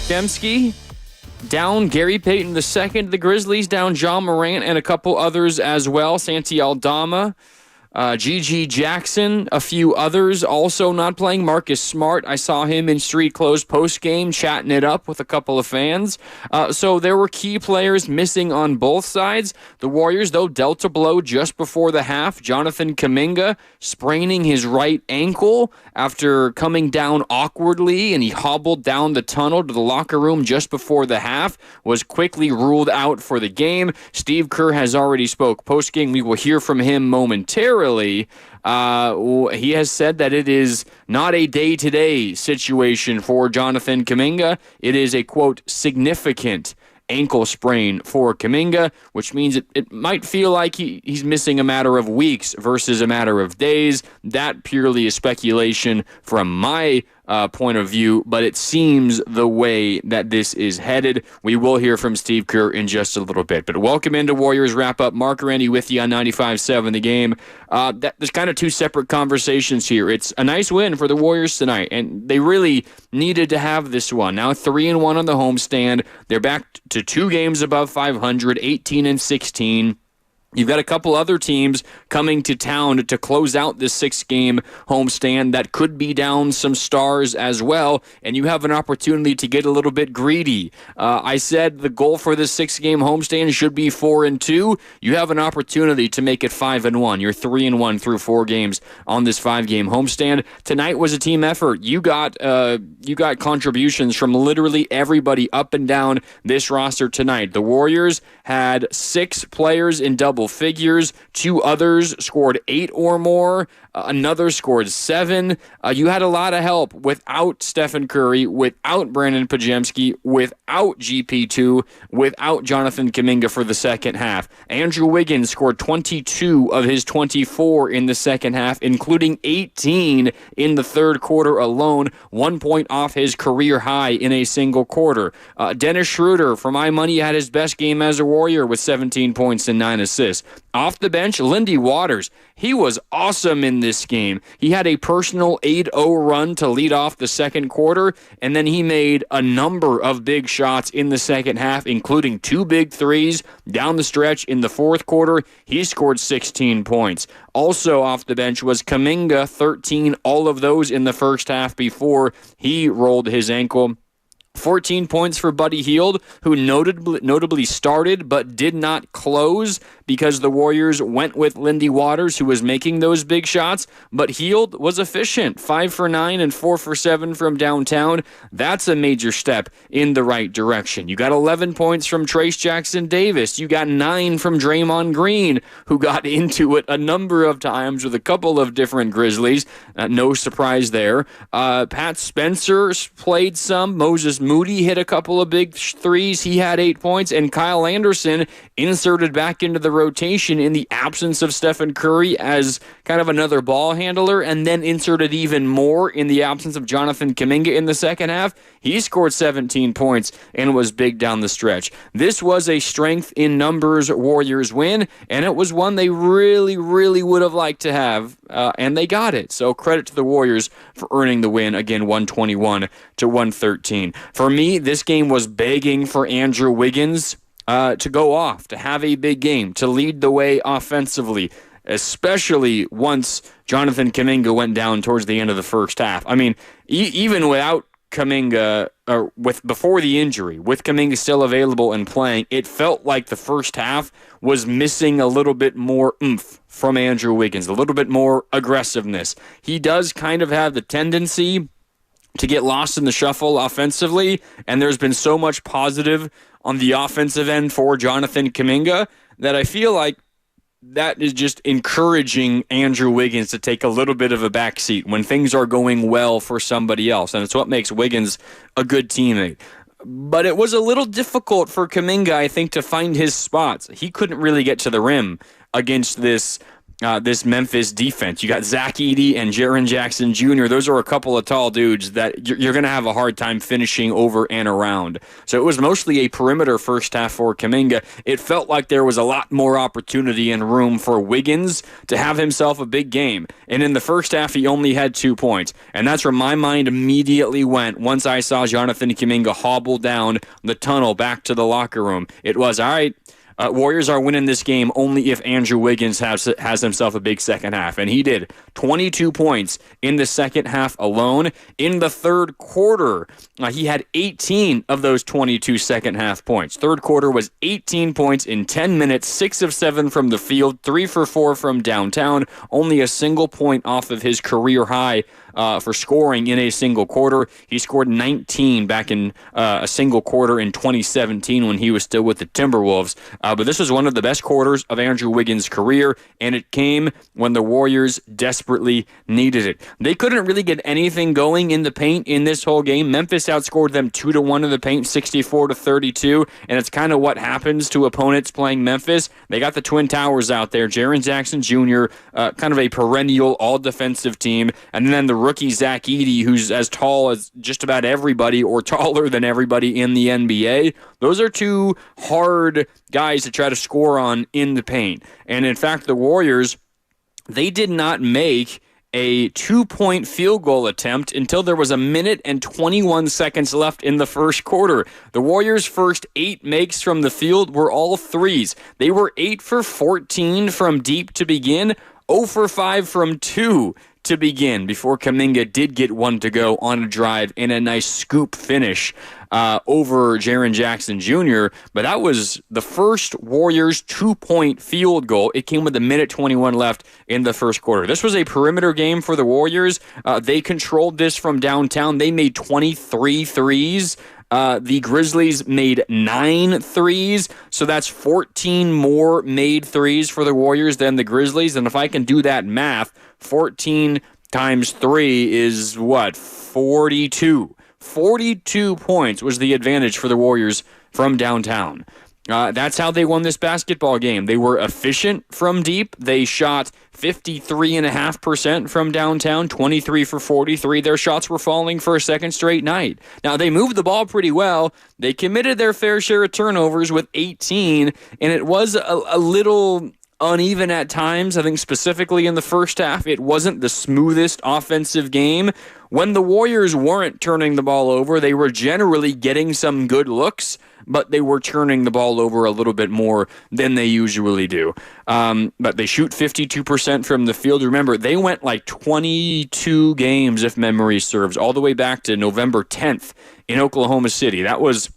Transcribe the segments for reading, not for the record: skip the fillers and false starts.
Dembski down Gary Payton II. The Grizzlies down John Morant and a couple others as well. Santi Aldama, G.G. Jackson, a few others also not playing. Marcus Smart, I saw him in street clothes post-game chatting it up with a couple of fans. So there were key players missing on both sides. The Warriors, though, dealt a blow just before the half. Jonathan Kaminga spraining his right ankle after coming down awkwardly, and he hobbled down the tunnel to the locker room just before the half, was quickly ruled out for the game. Steve Kerr has already spoke post-game. We will hear from him momentarily. He has said that it is not a day-to-day situation for Jonathan Kaminga. It is a, quote, significant ankle sprain for Kaminga, which means it might feel like he's missing a matter of weeks versus a matter of days. That purely is speculation from my point of view, but it seems the way that this is headed. We will hear from Steve Kerr in just a little bit. But welcome into Warriors Wrap-Up. Mark Randy with you on 95.7 The Game. There's kind of two separate conversations here. It's a nice win for the Warriors tonight, and they really needed to have this one. Now 3-1 on the homestand. They're back to 2 games above 500, 18-16. You've got a couple other teams coming to town to close out this 6-game homestand that could be down some stars as well, and you have an opportunity to get a little bit greedy. I said the goal for this 6-game homestand should be 4-2. You have an opportunity to make it 5-1. You're 3-1 through 4 games on this 5-game homestand. Tonight was a team effort. You got contributions from literally everybody up and down this roster tonight. The Warriors had 6 players in double figures. 2 others scored 8 or more. Another scored 7. You had a lot of help without Stephen Curry, without Brandon Pajemski, without GP2, without Jonathan Kaminga for the second half. Andrew Wiggins scored 22 of his 24 in the second half, including 18 in the third quarter alone, 1 point off his career high in a single quarter. Dennis Schroder, for my money, had his best game as a Warrior with 17 points and 9 assists. Off the bench, Lindy Waters, he was awesome in this game. He had a personal 8-0 run to lead off the second quarter, and then he made a number of big shots in the second half, including 2 big threes down the stretch in the fourth quarter. He scored 16 points. Also off the bench was Kaminga, 13, all of those in the first half before he rolled his ankle. 14 points for Buddy Hield, who notably started but did not close because the Warriors went with Lindy Waters, who was making those big shots, but Hield was efficient, 5 for 9 and 4 for 7 from downtown. That's a major step in the right direction. You got 11 points from Trace Jackson-Davis. You got 9 from Draymond Green, who got into it a number of times with a couple of different Grizzlies. No surprise there. Pat Spencer played some. Moses Moody hit a couple of big threes. He had 8 points. And Kyle Anderson inserted back into the rotation in the absence of Stephen Curry as kind of another ball handler, and then inserted even more in the absence of Jonathan Kaminga in the second half. He scored 17 points and was big down the stretch. This was a strength in numbers Warriors win, and it was one they really, really would have liked to have, and they got it. So credit to the Warriors for earning the win, again, 121-113. For me, this game was begging for Andrew Wiggins to go off, to have a big game, to lead the way offensively, especially once Jonathan Kaminga went down towards the end of the first half. I mean, even without Kaminga, or before the injury, with Kaminga still available and playing, it felt like the first half was missing a little bit more oomph from Andrew Wiggins, a little bit more aggressiveness. He does kind of have the tendency to get lost in the shuffle offensively, and there's been so much positive on the offensive end for Jonathan Kaminga that I feel like that is just encouraging Andrew Wiggins to take a little bit of a backseat when things are going well for somebody else, and it's what makes Wiggins a good teammate. But it was a little difficult for Kaminga, I think, to find his spots. He couldn't really get to the rim against this this Memphis defense. You got Zach Edey and Jaren Jackson Jr. Those are a couple of tall dudes that you're going to have a hard time finishing over and around. So it was mostly a perimeter first half for Kaminga. It felt like there was a lot more opportunity and room for Wiggins to have himself a big game. And in the first half, he only had 2 points. And that's where my mind immediately went once I saw Jonathan Kaminga hobble down the tunnel back to the locker room. It was, all right, Warriors are winning this game only if Andrew Wiggins has himself a big second half. And he did. 22 points in the second half alone. In the third quarter, he had 18 of those 22 second half points. Third quarter was 18 points in 10 minutes, 6 of 7 from the field, 3 for 4 from downtown, only a single point off of his career high for scoring in a single quarter. He scored 19 back in a single quarter in 2017 when he was still with the Timberwolves. But this was one of the best quarters of Andrew Wiggins' career, and it came when the Warriors desperately needed it. They couldn't really get anything going in the paint in this whole game. Memphis outscored them 2-1 in the paint, 64-32, and it's kind of what happens to opponents playing Memphis. They got the Twin Towers out there, Jaren Jackson Jr., kind of a perennial all-defensive team, and then the rookie Zach Edey, who's as tall as just about everybody or taller than everybody in the NBA. Those are two hard guys to try to score on in the paint. And in fact, the Warriors, they did not make a 2-point field goal attempt until there was 1 minute and 21 seconds left in the first quarter. The Warriors' first 8 makes from the field were all threes. They were 8 for 14 from deep to begin, 0 for 5 from 2 to begin before Kaminga did get one to go on a drive in a nice scoop finish over Jaren Jackson Jr. But that was the first Warriors 2-point field goal. It came with 1 minute 21 left in the first quarter. This was a perimeter game for the Warriors. They controlled this from downtown. They made 23 threes. The Grizzlies made 9 threes, so that's 14 more made threes for the Warriors than the Grizzlies. And if I can do that math, 14 times 3 is what? 42. 42 points was the advantage for the Warriors from downtown. That's how they won this basketball game. They were efficient from deep. They shot 53.5% from downtown, 23 for 43. Their shots were falling for a second straight night. Now, they moved the ball pretty well. They committed their fair share of turnovers with 18, and it was a little uneven at times. I think specifically in the first half, it wasn't the smoothest offensive game. When the Warriors weren't turning the ball over, they were generally getting some good looks, but they were turning the ball over a little bit more than they usually do. But they shoot 52% from the field. Remember, they went like 22 games, if memory serves, all the way back to November 10th in Oklahoma City. That was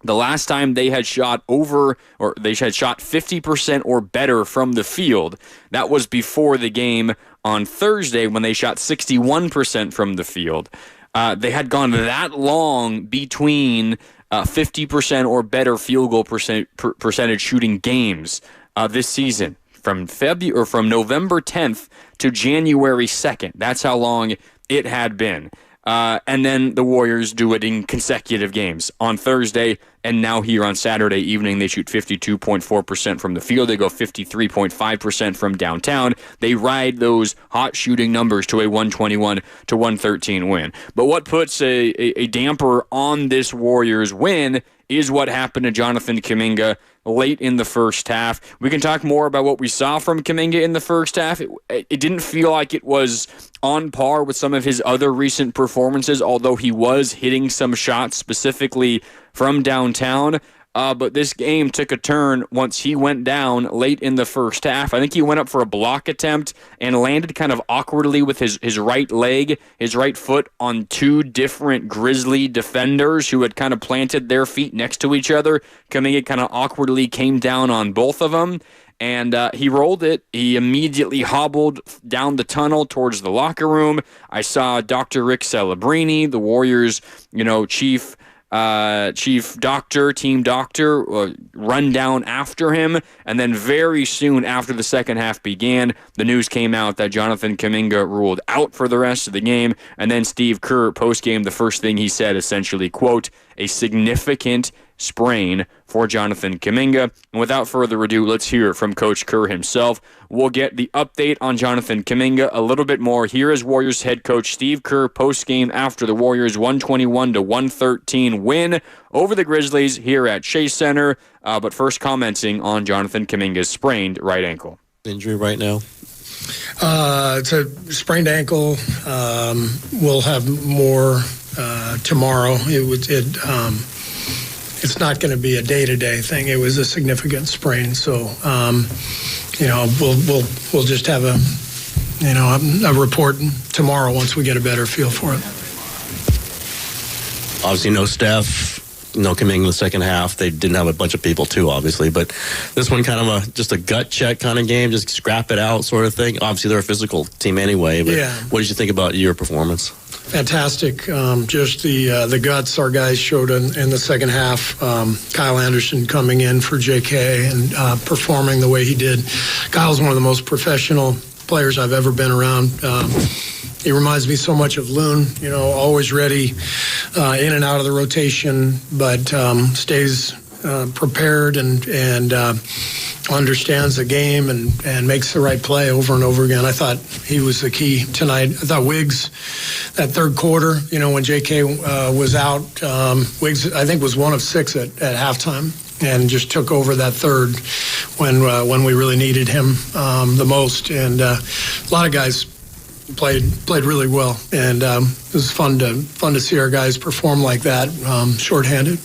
the last time they had shot 50% or better from the field. That was before the game on Thursday when they shot 61% from the field. They had gone that long between 50% or better field goal percentage shooting games this season from November 10th to January 2nd. That's how long it had been. And then the Warriors do it in consecutive games on Thursday, and now here on Saturday evening, they shoot 52.4% from the field. They go 53.5% from downtown. They ride those hot shooting numbers to a 121-113 win. But what puts a damper on this Warriors win is what happened to Jonathan Kaminga late in the first half. We can talk more about what we saw from Kaminga in the first half. It didn't feel like it was on par with some of his other recent performances, although he was hitting some shots specifically from downtown. But this game took a turn once he went down late in the first half. I think he went up for a block attempt and landed kind of awkwardly with his right leg, his right foot on 2 different Grizzly defenders who had kind of planted their feet next to each other. Kaminga kind of awkwardly came down on both of them, and he rolled it. He immediately hobbled down the tunnel towards the locker room. I saw Dr. Rick Celebrini, the Warriors, team doctor, run down after him. And then very soon after the second half began, the news came out that Jonathan Kaminga ruled out for the rest of the game. And then Steve Kerr, postgame, the first thing he said, essentially, quote, a significant sprain for Jonathan Kaminga. And without further ado, let's hear from Coach Kerr himself. We'll get the update on Jonathan Kaminga a little bit more. Here is Warriors head coach Steve Kerr postgame after the Warriors' 121-113 win over the Grizzlies here at Chase Center. But first commenting on Jonathan Kaminga's sprained right ankle. Injury right now? It's a sprained ankle. We'll have more tomorrow. It's not going to be a day-to-day thing. It was a significant sprain, so we'll just have a report tomorrow once we get a better feel for it. Obviously, no Steph, no Kaminga in the second half. They didn't have a bunch of people too, obviously, but this one kind of just a gut check kind of game, just scrap it out sort of thing. Obviously, they're a physical team anyway, but what did you think about your performance? Fantastic. Just the guts our guys showed in the second half. Kyle Anderson coming in for JK and performing the way he did. Kyle's one of the most professional players I've ever been around. He reminds me so much of Loon, always ready in and out of the rotation, but stays prepared and understands the game and makes the right play over and over again. I thought he was the key tonight. I thought Wiggs, that third quarter, when JK was out, Wiggs, I think, was 1 of 6 at halftime and just took over that third when we really needed him the most. And a lot of guys played really well, and it was fun to see our guys perform like that, shorthanded.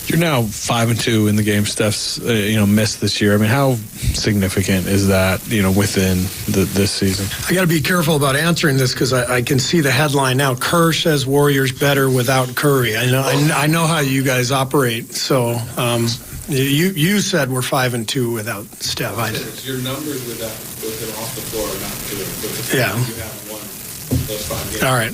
You're now 5-2 in the game Steph's missed this year. I mean, how significant is that within this season? I got to be careful about answering this because I can see the headline now. Kerr says Warriors better without Curry. I know how you guys operate. So you said we're 5-2 without Steph. Your numbers with him off the floor are not good. Yeah. You have won those 5 games. All right.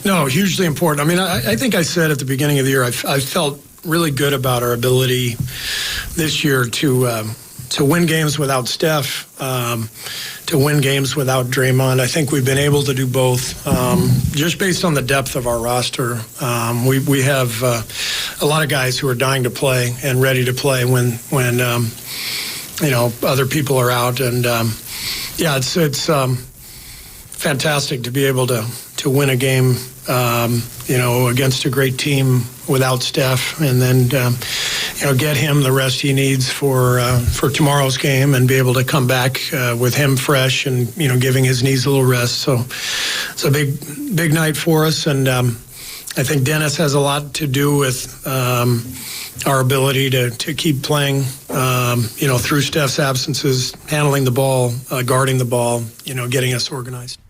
No, hugely important. I mean, I think I said at the beginning of the year, I felt really good about our ability this year to win games without Steph, to win games without Draymond. I think we've been able to do both, just based on the depth of our roster. We have a lot of guys who are dying to play and ready to play when other people are out, and it's fantastic to be able to win a game, against a great team without Steph, and then, get him the rest he needs for tomorrow's game and be able to come back with him fresh and, giving his knees a little rest. So it's a big night for us, and I think Dennis has a lot to do with our ability to keep playing, through Steph's absences, handling the ball, guarding the ball, getting us organized.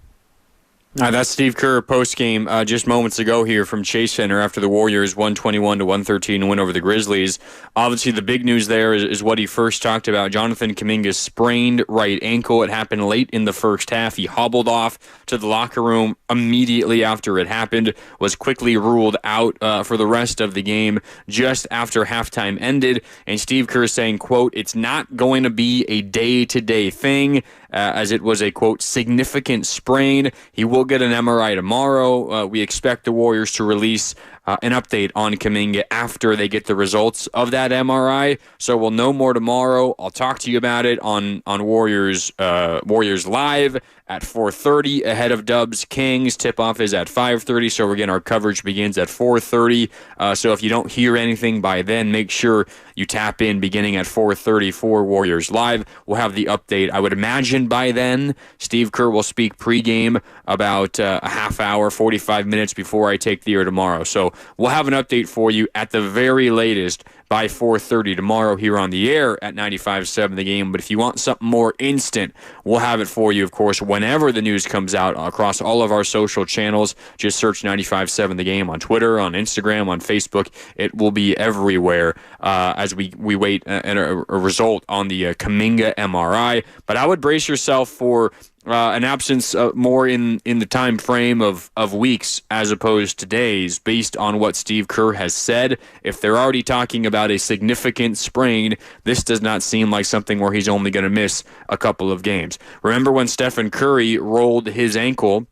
That's Steve Kerr postgame just moments ago here from Chase Center after the Warriors 121-113 win over the Grizzlies. Obviously, the big news there is what he first talked about. Jonathan Kaminga's sprained right ankle. It happened late in the first half. He hobbled off to the locker room immediately after it happened, was quickly ruled out for the rest of the game just after halftime ended. And Steve Kerr saying, quote, "It's not going to be a day-to-day thing," as it was a, quote, significant sprain. He will get an MRI tomorrow. We expect the Warriors to release an update on Kaminga after they get the results of that MRI. So we'll know more tomorrow. I'll talk to you about it on Warriors Live at 4:30 ahead of Dubs Kings. Tip-off is at 5:30, so again, our coverage begins at 4:30. So if you don't hear anything by then, make sure you tap in beginning at 4:30 for Warriors Live. We'll have the update. I would imagine by then, Steve Kerr will speak pregame about a half hour, 45 minutes before I take the air tomorrow. So we'll have an update for you at the very latest by 4:30 tomorrow here on the air at 95.7 The Game. But if you want something more instant, we'll have it for you, of course, whenever the news comes out across all of our social channels. Just search 95.7 The Game on Twitter, on Instagram, on Facebook. It will be everywhere as we wait a result on the Kaminga MRI. But I would brace yourself for an absence more in the time frame of weeks as opposed to days, based on what Steve Kerr has said. If they're already talking about a significant sprain, this does not seem like something where he's only going to miss a couple of games. Remember when Stephen Curry rolled his ankle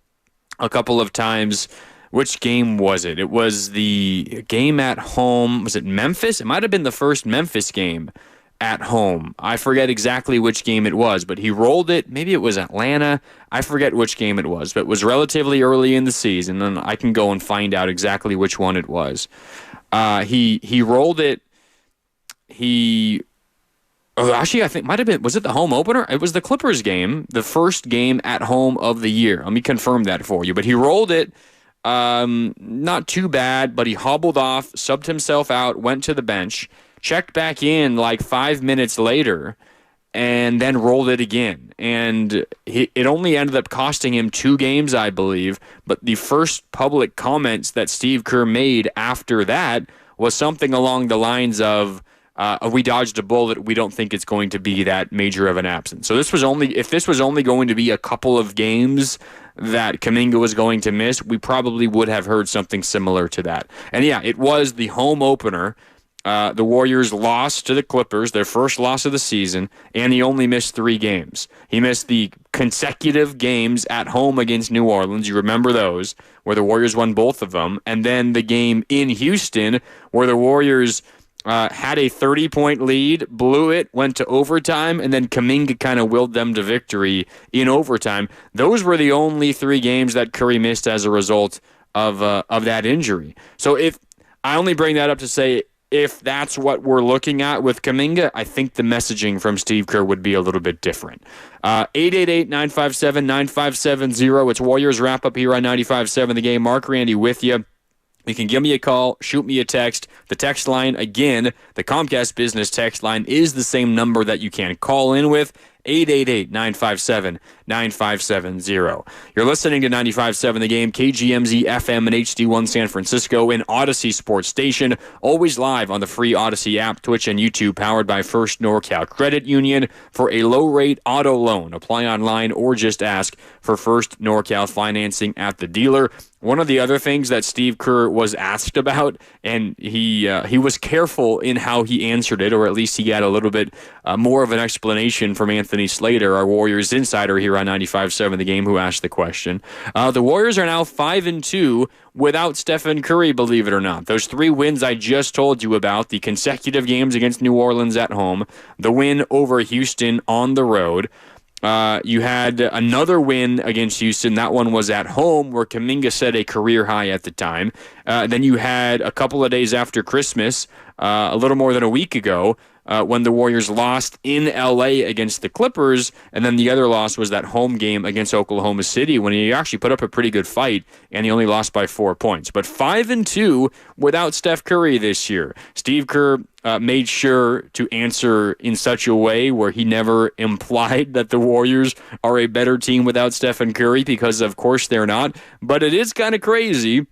a couple of times Which game was it? It was the game at home. Was it Memphis? It might have been the first Memphis game at home. I forget exactly which game it was, but he rolled it. Maybe it was Atlanta. I forget which game it was, but it was relatively early in the season, and I can go and find out exactly which one it was. He rolled it. Actually, I think it might have been, was it the home opener? It was the Clippers game, the first game at home of the year. Let me confirm that for you. But he rolled it. Not too bad, but he hobbled off, subbed himself out, went to the bench, checked back in like 5 minutes later, and then rolled it again. And it only ended up costing him 2 games, I believe. But the first public comments that Steve Kerr made after that was something along the lines of, we dodged a bullet. We don't think it's going to be that major of an absence. So if this was only going to be a couple of games that Kaminga was going to miss, we probably would have heard something similar to that. And yeah, it was the home opener. The Warriors lost to the Clippers, their first loss of the season, and he only missed 3 games. He missed the consecutive games at home against New Orleans. You remember those, where the Warriors won both of them. And then the game in Houston, where the Warriors had a 30-point lead, blew it, went to overtime, and then Kaminga kind of willed them to victory in overtime. Those were the only 3 games that Curry missed as a result of that injury. So if I only bring that up to say, if that's what we're looking at with Kaminga, I think the messaging from Steve Kerr would be a little bit different. 888-957-9570. It's Warriors wrap-up here on 95.7 The Game. Mark Randy with you. You can give me a call, shoot me a text. The text line, again, the Comcast Business text line is the same number that you can call in with, 888-957-9570. You're listening to 95.7 The Game, KGMZ FM and HD1 San Francisco, an Odyssey sports station, always live on the free Odyssey app, Twitch, and YouTube, powered by First NorCal Credit Union. For a low-rate auto loan, apply online or just ask for First NorCal financing at the dealer. One of the other things that Steve Kerr was asked about, and he was careful in how he answered it, or at least he got a little bit more of an explanation from Anthony Slater, our Warriors insider here on 95.7 The Game, who asked the question. The Warriors are now 5-2 without Stephen Curry, believe it or not. Those 3 wins I just told you about, the consecutive games against New Orleans at home, the win over Houston on the road. You had another win against Houston. That one was at home, where Kaminga set a career high at the time. Then you had a couple of days after Christmas, a little more than a week ago, when the Warriors lost in L.A. against the Clippers, and then the other loss was that home game against Oklahoma City, when he actually put up a pretty good fight, and he only lost by 4 points. But 5-2 without Steph Curry this year. Steve Kerr made sure to answer in such a way where he never implied that the Warriors are a better team without Stephen Curry, because of course they're not. But it is kind of crazy.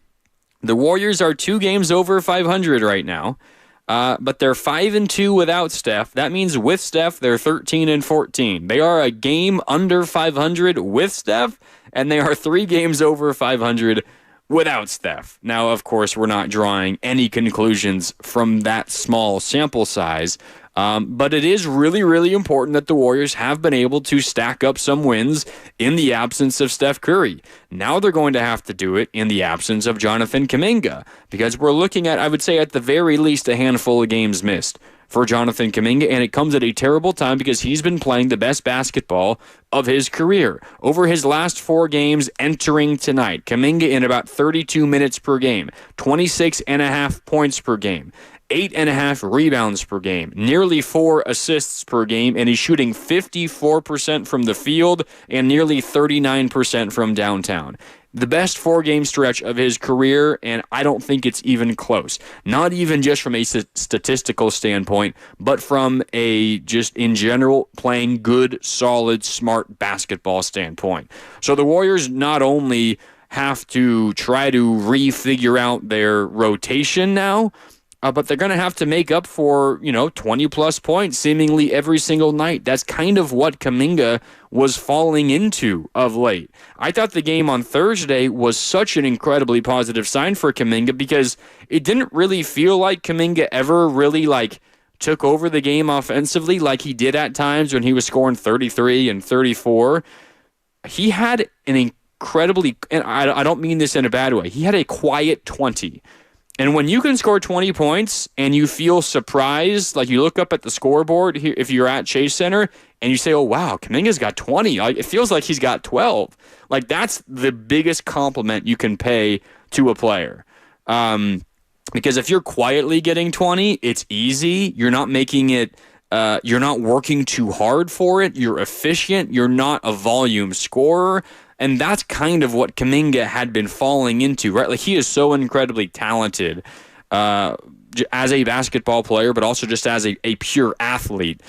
The Warriors are 2 games over 500 right now. But they're 5-2 without Steph. That means with Steph, they're 13-14. They are a game under 500 with Steph, and they are 3 games over 500 without Steph. Now, of course, we're not drawing any conclusions from that small sample size, but it is really, really important that the Warriors have been able to stack up some wins in the absence of Steph Curry. Now they're going to have to do it in the absence of Jonathan Kaminga, because we're looking at, I would say, at the very least, a handful of games missed for Jonathan Kaminga, and it comes at a terrible time because he's been playing the best basketball of his career. Over his last 4 games entering tonight, Kaminga in about 32 minutes per game, 26.5 points per game, 8.5 rebounds per game, nearly 4 assists per game, and he's shooting 54% from the field and nearly 39% from downtown. The best 4-game stretch of his career, and I don't think it's even close. Not even just from a statistical standpoint, but from a just in general playing good, solid, smart basketball standpoint. So the Warriors not only have to try to refigure out their rotation now, but they're going to have to make up for, 20-plus points seemingly every single night. That's kind of what Kaminga was falling into of late. I thought the game on Thursday was such an incredibly positive sign for Kaminga, because it didn't really feel like Kaminga ever really, took over the game offensively like he did at times when he was scoring 33 and 34. He had an incredibly, and I don't mean this in a bad way, he had a quiet 20. And when you can score 20 points and you feel surprised, like you look up at the scoreboard here, if you're at Chase Center, and you say, oh, wow, Kaminga's got 20. It feels like he's got 12. Like, that's the biggest compliment you can pay to a player. Because if you're quietly getting 20, it's easy. You're not making it, you're not working too hard for it. You're efficient. You're not a volume scorer. And that's kind of what Kaminga had been falling into, right? Like, he is so incredibly talented as a basketball player, but also just as a pure athlete,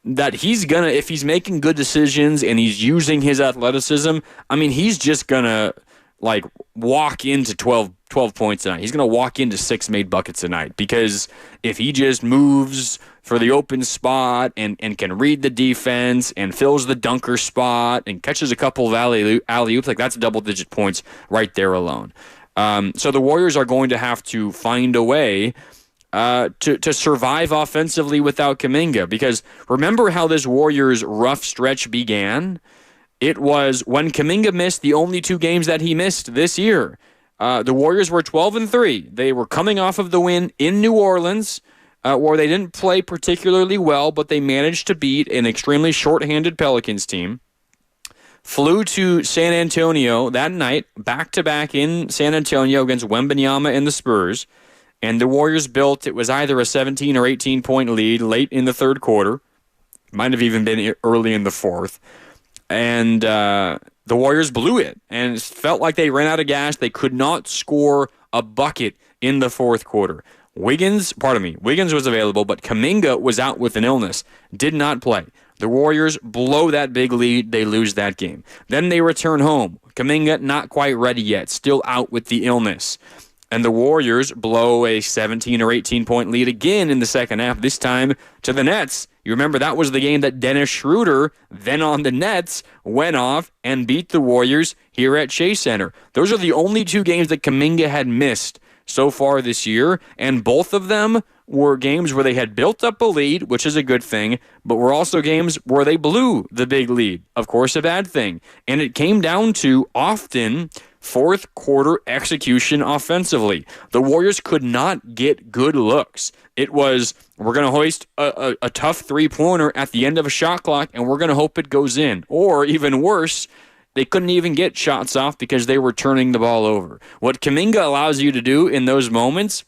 that he's going to, if he's making good decisions and he's using his athleticism, I mean, he's just going to, like, walk into 12 points a night. He's going to walk into 6 made buckets a night, because if he just moves for the open spot and can read the defense and fills the dunker spot and catches a couple of alley-oops, like, that's double-digit points right there alone. So the Warriors are going to have to find a way to survive offensively without Kaminga, because remember how this Warriors rough stretch began? It was when Kaminga missed the only 2 games that he missed this year. The Warriors were 12-3. They were coming off of the win in New Orleans, where they didn't play particularly well, but they managed to beat an extremely shorthanded Pelicans team. Flew to San Antonio that night, back-to-back in San Antonio against Wembanyama and the Spurs. And the Warriors built, it was either a 17 or 18-point lead late in the third quarter. Might have even been early in the fourth. And the Warriors blew it, and it felt like they ran out of gas. They could not score a bucket in the fourth quarter. Wiggins was available, but Kaminga was out with an illness, did not play. The Warriors blow that big lead. They lose that game. Then they return home. Kaminga not quite ready yet, still out with the illness. And the Warriors blow a 17 or 18-point lead again in the second half, this time to the Nets. You remember that was the game that Dennis Schroder, then on the Nets, went off and beat the Warriors here at Chase Center. Those are the only 2 games that Kaminga had missed so far this year, and both of them were games where they had built up a lead, which is a good thing, but were also games where they blew the big lead. Of course, a bad thing. And it came down to often fourth quarter execution offensively. The Warriors could not get good looks. It was, we're going to hoist a tough three-pointer at the end of a shot clock, and we're going to hope it goes in. Or even worse, they couldn't even get shots off because they were turning the ball over. What Kaminga allows you to do in those moments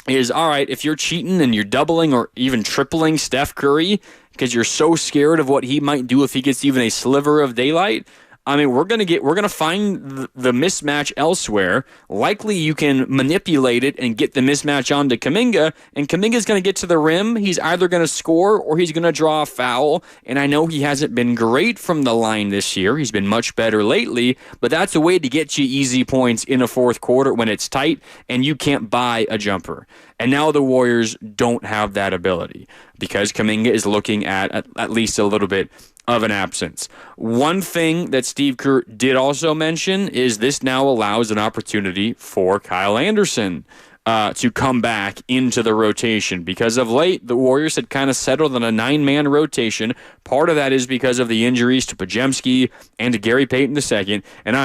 is, all right, if you're cheating and you're doubling or even tripling Steph Curry because you're so scared of what he might do if he gets even a sliver of daylight, I mean, we're gonna find the mismatch elsewhere. Likely you can manipulate it and get the mismatch onto Kaminga, and Kaminga's gonna get to the rim. He's either gonna score or he's gonna draw a foul. And I know he hasn't been great from the line this year. He's been much better lately, but that's a way to get you easy points in a fourth quarter when it's tight and you can't buy a jumper. And now the Warriors don't have that ability because Kaminga is looking at least a little bit of an absence. One thing that Steve Kerr did also mention is this now allows an opportunity for Kyle Anderson to come back into the rotation, because of late the Warriors had kind of settled on a 9-man rotation. Part of that is because of the injuries to Podziemski and to Gary Payton II, and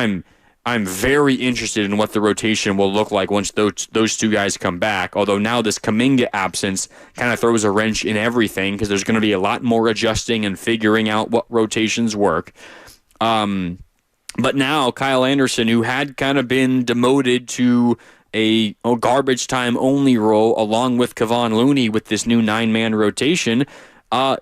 I'm very interested in what the rotation will look like once those 2 guys come back, although now this Kaminga absence kind of throws a wrench in everything because there's going to be a lot more adjusting and figuring out what rotations work. But now Kyle Anderson, who had kind of been demoted to a garbage time only role along with Kevon Looney with this new 9-man rotation,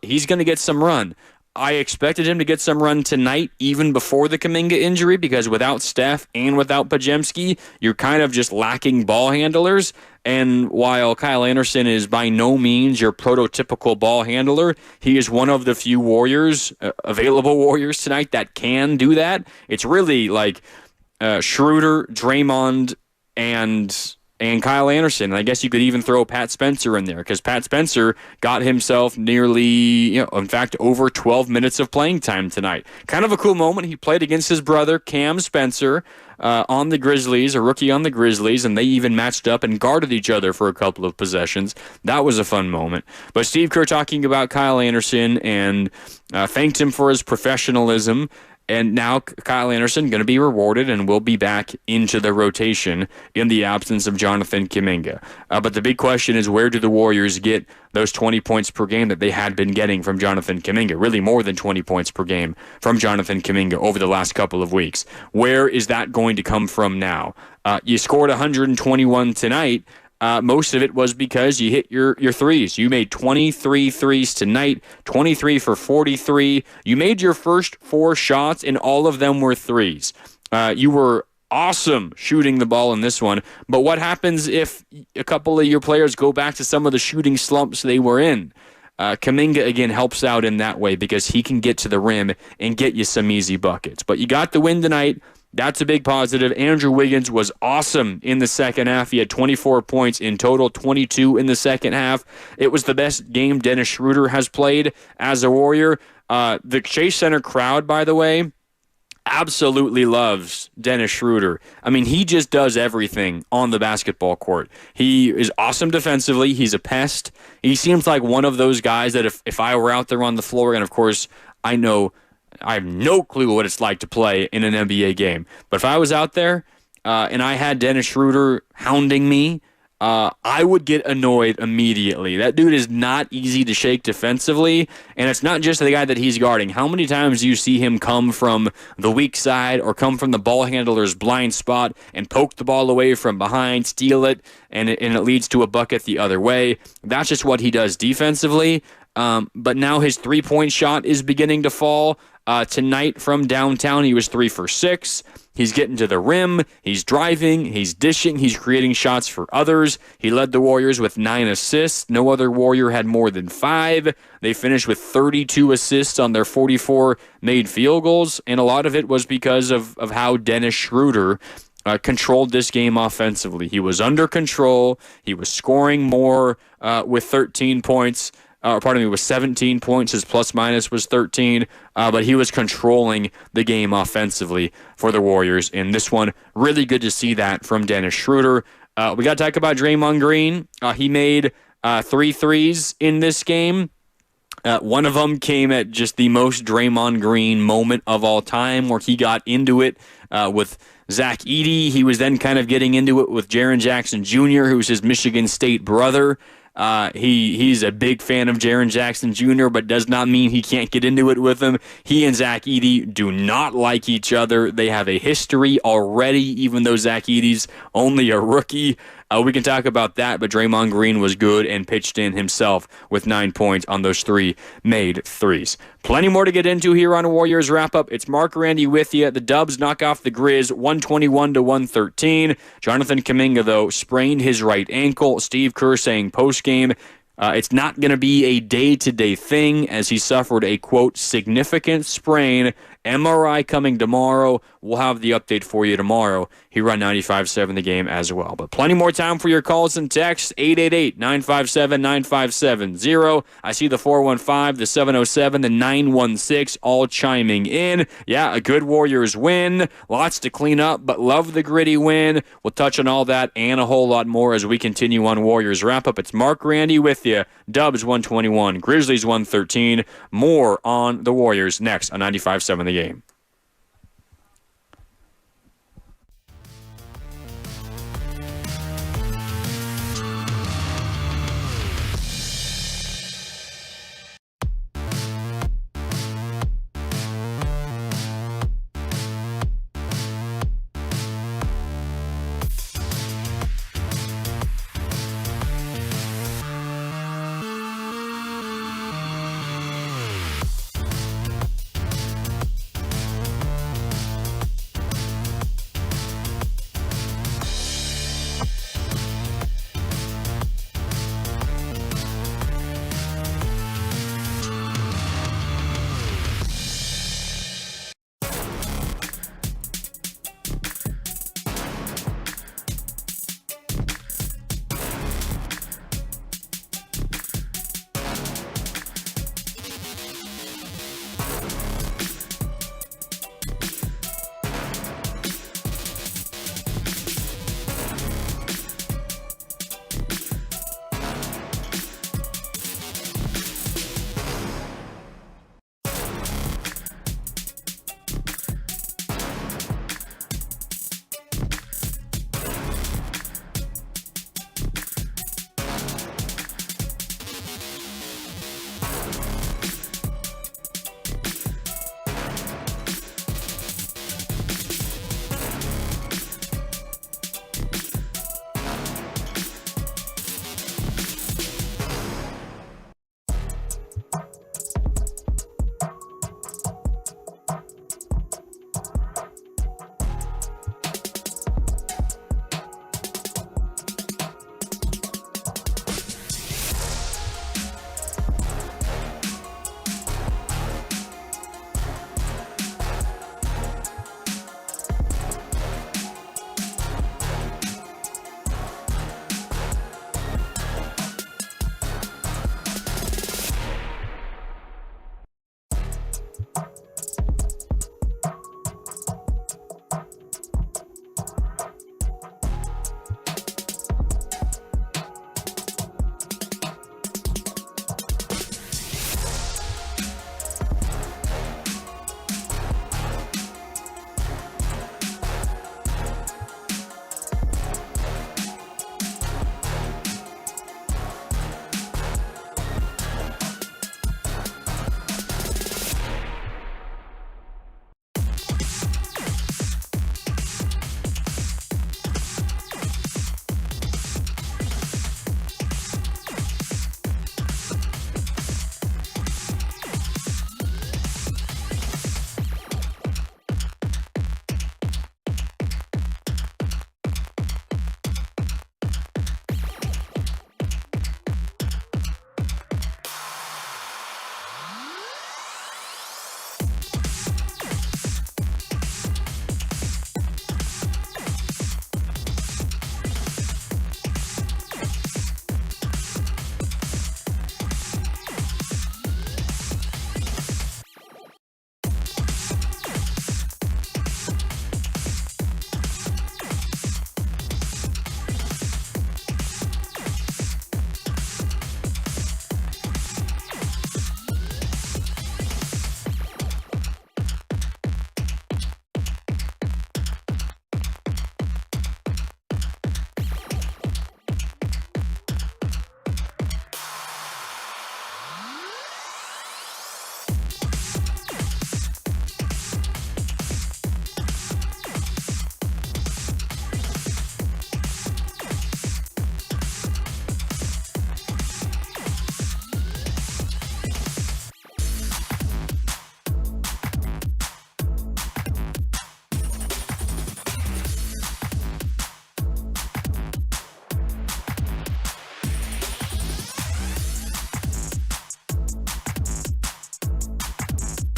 he's going to get some run. I expected him to get some run tonight, even before the Kaminga injury, because without Steph and without Podziemski, you're kind of just lacking ball handlers. And while Kyle Anderson is by no means your prototypical ball handler, he is one of the few Warriors, available Warriors tonight that can do that. It's really like Schroder, Draymond, and Kyle Anderson. I guess you could even throw Pat Spencer in there, because Pat Spencer got himself nearly, in fact, over 12 minutes of playing time tonight. Kind of a cool moment. He played against his brother, Cam Spencer, on the Grizzlies, a rookie on the Grizzlies, and they even matched up and guarded each other for a couple of possessions. That was a fun moment. But Steve Kerr talking about Kyle Anderson and thanked him for his professionalism And now Kyle Anderson going to be rewarded and will be back into the rotation in the absence of Jonathan Kaminga. But the big question is, where do the Warriors get those 20 points per game that they had been getting from Jonathan Kaminga? Really more than 20 points per game from Jonathan Kaminga over the last couple of weeks. Where is that going to come from now? You scored 121 tonight. Most of it was because you hit your threes. You made 23 threes tonight, 23 for 43. You made your first 4 shots, and all of them were threes. You were awesome shooting the ball in this one. But what happens if a couple of your players go back to some of the shooting slumps they were in? Kaminga, again, helps out in that way because he can get to the rim and get you some easy buckets. But you got the win tonight. That's a big positive. Andrew Wiggins was awesome in the second half. He had 24 points in total, 22 in the second half. It was the best game Dennis Schroder has played as a Warrior. The Chase Center crowd, by the way, absolutely loves Dennis Schroder. I mean, he just does everything on the basketball court. He is awesome defensively. He's a pest. He seems like one of those guys that if I were out there on the floor, and of course, I have no clue what it's like to play in an NBA game. But if I was out there and I had Dennis Schroder hounding me, I would get annoyed immediately. That dude is not easy to shake defensively, and it's not just the guy that he's guarding. How many times do you see him come from the weak side or come from the ball handler's blind spot and poke the ball away from behind, steal it, and it leads to a bucket the other way? That's just what he does defensively. But now his three-point shot is beginning to fall. Tonight from downtown, he was 3 for 6. He's getting to the rim. He's driving. He's dishing. He's creating shots for others. He led the Warriors with 9 assists. No other Warrior had more than 5. They finished with 32 assists on their 44 made field goals, and a lot of it was because of how Dennis Schroder controlled this game offensively. He was under control. He was scoring more with 13 points. With 17 points. His plus-minus was 13, but he was controlling the game offensively for the Warriors in this one. Really good to see that from Dennis Schroder. We got to talk about Draymond Green. He made 3 threes in this game. One of them came at just the most Draymond Green moment of all time, where he got into it with Zach Edey. He was then kind of getting into it with Jaren Jackson Jr., who's his Michigan State brother. He's a big fan of Jaren Jackson Jr., but does not mean he can't get into it with him. He and Zach Edey do not like each other. They have a history already, even though Zach Edey's only a rookie. We can talk about that, but Draymond Green was good and pitched in himself with 9 points on those 3 made threes. Plenty more to get into here on Warriors Wrap-Up. It's Mark Randy with you. The Dubs knock off the Grizz 121-113. Jonathan Kaminga, though, sprained his right ankle. Steve Kerr saying post-game, it's not going to be a day-to-day thing, as he suffered a, quote, significant sprain. MRI coming tomorrow. We'll have the update for you tomorrow. He run 95.7 the game as well. But plenty more time for your calls and texts. 888-957-9570. I see the 415, the 707, the 916 all chiming in. Yeah, a good Warriors win. Lots to clean up, but love the gritty win. We'll touch on all that and a whole lot more as we continue on Warriors Wrap-Up. It's Mark Randy with you. Dubs 121, Grizzlies 113. More on the Warriors next on 95.7 the game.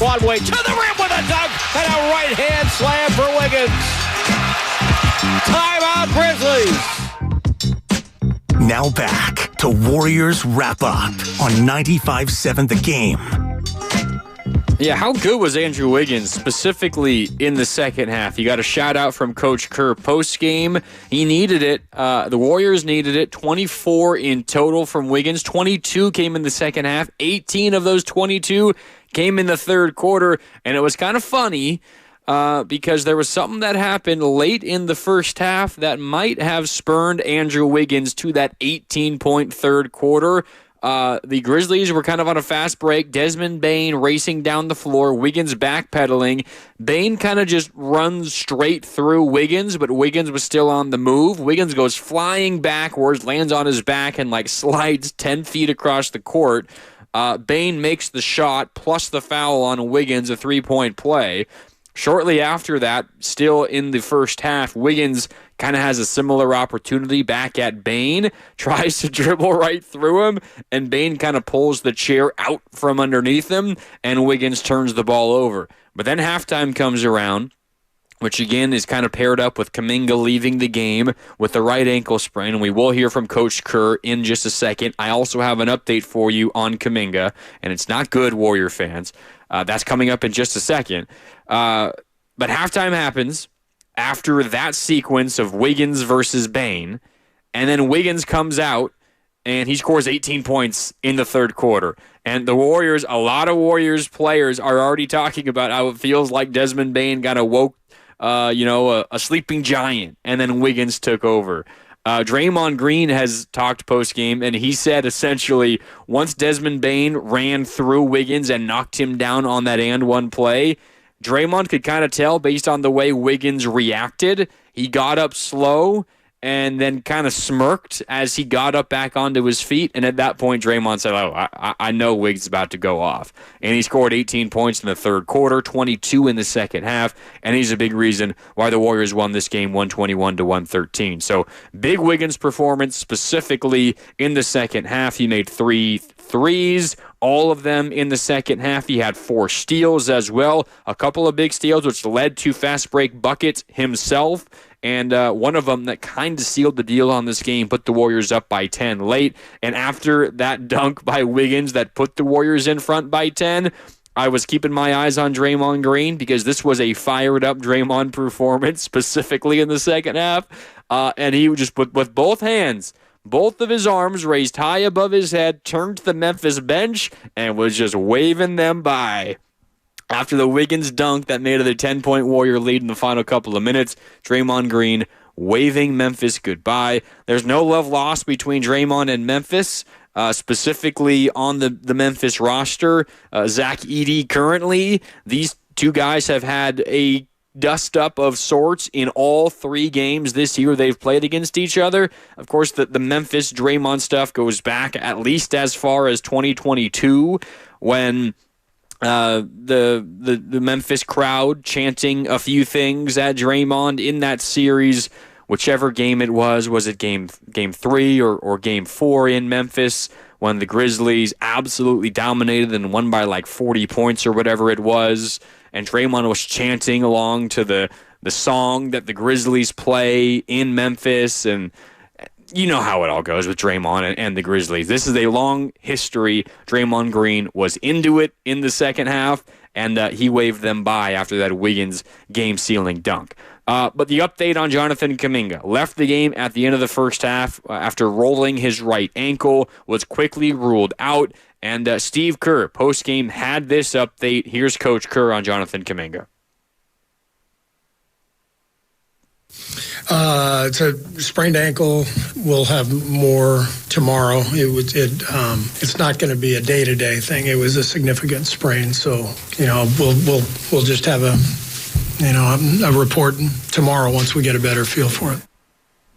Broadway to the rim with a dunk and a right-hand slam for Wiggins. Timeout, Grizzlies. Now back to Warriors Wrap-Up on 95.7 The Game. Yeah, how good was Andrew Wiggins, specifically in the second half? You got a shout-out from Coach Kerr post-game. He needed it. The Warriors needed it. 24 in total from Wiggins. 22 came in the second half. 18 of those 22 came in the third quarter. And it was kind of funny because there was something that happened late in the first half that might have spurred Andrew Wiggins to that 18-point third quarter. The Grizzlies were kind of on a fast break. Desmond Bane racing down the floor. Wiggins backpedaling. Bane kind of just runs straight through Wiggins, but Wiggins was still on the move. Wiggins goes flying backwards, lands on his back, and slides 10 feet across the court. Bane makes the shot plus the foul on Wiggins, a three-point play. Shortly after that, still in the first half, Wiggins kind of has a similar opportunity back at Bane, tries to dribble right through him, and Bane kind of pulls the chair out from underneath him, and Wiggins turns the ball over. But then halftime comes around, which again is kind of paired up with Kaminga leaving the game with the right ankle sprain, and we will hear from Coach Kerr in just a second. I also have an update for you on Kaminga, and it's not good, Warrior fans. That's coming up in just a second. But halftime happens after that sequence of Wiggins versus Bane, and then Wiggins comes out, and he scores 18 points in the third quarter. And the Warriors, a lot of Warriors players are already talking about how it feels like Desmond Bane got awoke, a sleeping giant, and then Wiggins took over. Draymond Green has talked post-game, and he said essentially once Desmond Bane ran through Wiggins and knocked him down on that and one play, Draymond could kind of tell based on the way Wiggins reacted. He got up slow and then kind of smirked as he got up back onto his feet. And at that point, Draymond said, I know Wiggins is about to go off. And he scored 18 points in the third quarter, 22 in the second half. And he's a big reason why the Warriors won this game 121-113. So big Wiggins performance, specifically in the second half. He made 3 threes, all of them in the second half. He had 4 steals as well, a couple of big steals, which led to fast break buckets himself. And one of them that kind of sealed the deal on this game, put the Warriors up by 10 late. And after that dunk by Wiggins that put the Warriors in front by 10, I was keeping my eyes on Draymond Green because this was a fired-up Draymond performance, specifically in the second half. And he just, with both hands, both of his arms raised high above his head, turned to the Memphis bench, and was just waving them by. After the Wiggins dunk that made it a 10-point Warrior lead in the final couple of minutes, Draymond Green waving Memphis goodbye. There's no love lost between Draymond and Memphis, specifically on the Memphis roster. Zach Edey currently. These two guys have had a dust-up of sorts in all 3 games this year they've played against each other. Of course, the Memphis Draymond stuff goes back at least as far as 2022 when the Memphis crowd chanting a few things at Draymond in that series, whichever game it was it game 3 or game 4 in Memphis when the Grizzlies absolutely dominated and won by 40 points or whatever it was, and Draymond was chanting along to the song that the Grizzlies play in Memphis, and you know how it all goes with Draymond and the Grizzlies. This is a long history. Draymond Green was into it in the second half, and he waved them by after that Wiggins game-sealing dunk. But the update on Jonathan Kaminga. Left the game at the end of the first half after rolling his right ankle, was quickly ruled out, and Steve Kerr, post-game, had this update. Here's Coach Kerr on Jonathan Kaminga. It's a sprained ankle. We'll have more tomorrow. It's not going to be a day-to-day thing. It was a significant sprain, so we'll just have a report tomorrow once we get a better feel for it.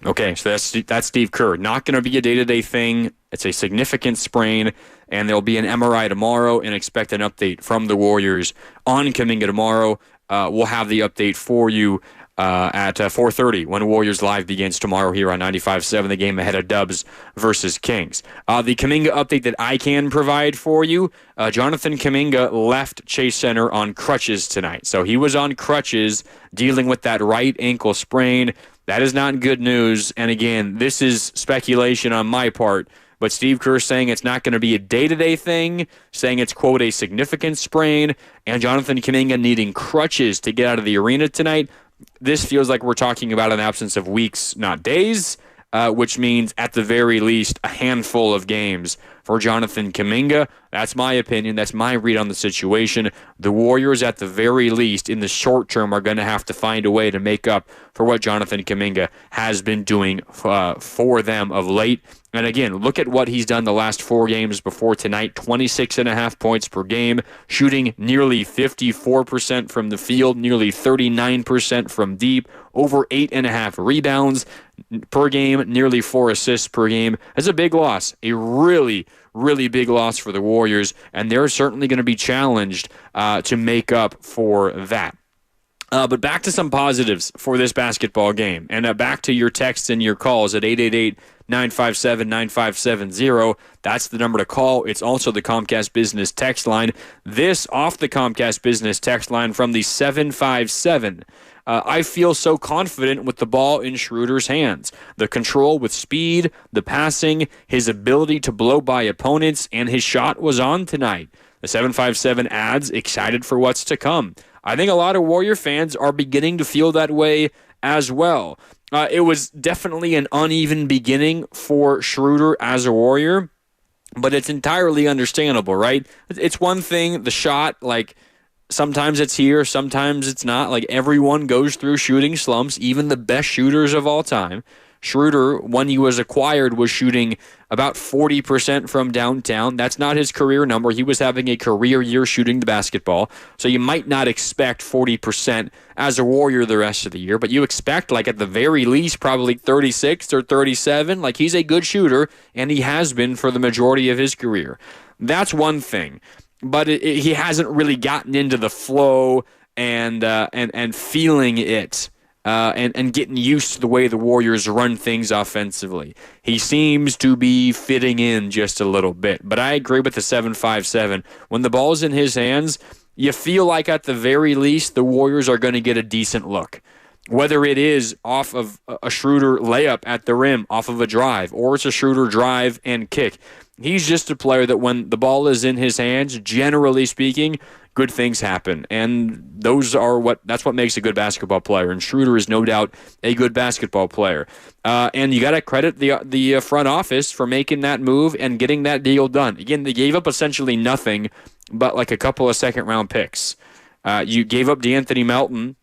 Okay, so that's Steve Kerr. Not going to be a day-to-day thing. It's a significant sprain, and there'll be an MRI tomorrow, and expect an update from the Warriors on Kaminga tomorrow. We'll have the update for you at 4:30 when Warriors Live begins tomorrow here on 95.7, the game ahead of Dubs versus Kings. The Kaminga update that I can provide for you, Jonathan Kaminga left Chase Center on crutches tonight. So he was on crutches dealing with that right ankle sprain. That is not good news. And again, this is speculation on my part, but Steve Kerr saying it's not going to be a day-to-day thing, saying it's, quote, a significant sprain, and Jonathan Kaminga needing crutches to get out of the arena tonight. This feels like we're talking about an absence of weeks, not days, which means at the very least a handful of games for Jonathan Kaminga. That's my opinion. That's my read on the situation. The Warriors, at the very least, in the short term, are going to have to find a way to make up for what Jonathan Kaminga has been doing for them of late. And again, look at what he's done the last 4 games before tonight, 26.5 points per game, shooting nearly 54% from the field, nearly 39% from deep, over 8.5 rebounds per game, nearly 4 assists per game. That's a big loss, a really big loss for the Warriors, and they're certainly going to be challenged to make up for that. But back to some positives for this basketball game, and back to your texts and your calls at 888-957-9570. That's the number to call. It's also the Comcast Business text line. This off the Comcast Business text line from the 757. I feel so confident with the ball in Schroder's hands. The control with speed, the passing, his ability to blow by opponents, and his shot was on tonight. The 757 adds, excited for what's to come. I think a lot of Warrior fans are beginning to feel that way as well. It was definitely an uneven beginning for Schroder as a Warrior, but it's entirely understandable, right? It's one thing, the shot, like, sometimes it's here, sometimes it's not. Like, everyone goes through shooting slumps, even the best shooters of all time. Schroder, when he was acquired, was shooting about 40% from downtown. That's not his career number. He was having a career year shooting the basketball. So you might not expect 40% as a Warrior the rest of the year, but you expect, like, at the very least, probably 36 or 37. Like, he's a good shooter, and he has been for the majority of his career. That's one thing. But he hasn't really gotten into the flow and feeling it. And getting used to the way the Warriors run things offensively. He seems to be fitting in just a little bit. But I agree with the 757. When the ball's in his hands, you feel like at the very least the Warriors are going to get a decent look. Whether it is off of a Schroder layup at the rim, off of a drive, or it's a Schroder drive and kick. He's just a player that when the ball is in his hands, generally speaking, good things happen. And that's what makes a good basketball player. And Schroder is no doubt a good basketball player. And you got to credit the front office for making that move and getting that deal done. Again, they gave up essentially nothing but like a couple of second-round picks. You gave up DeAnthony Melton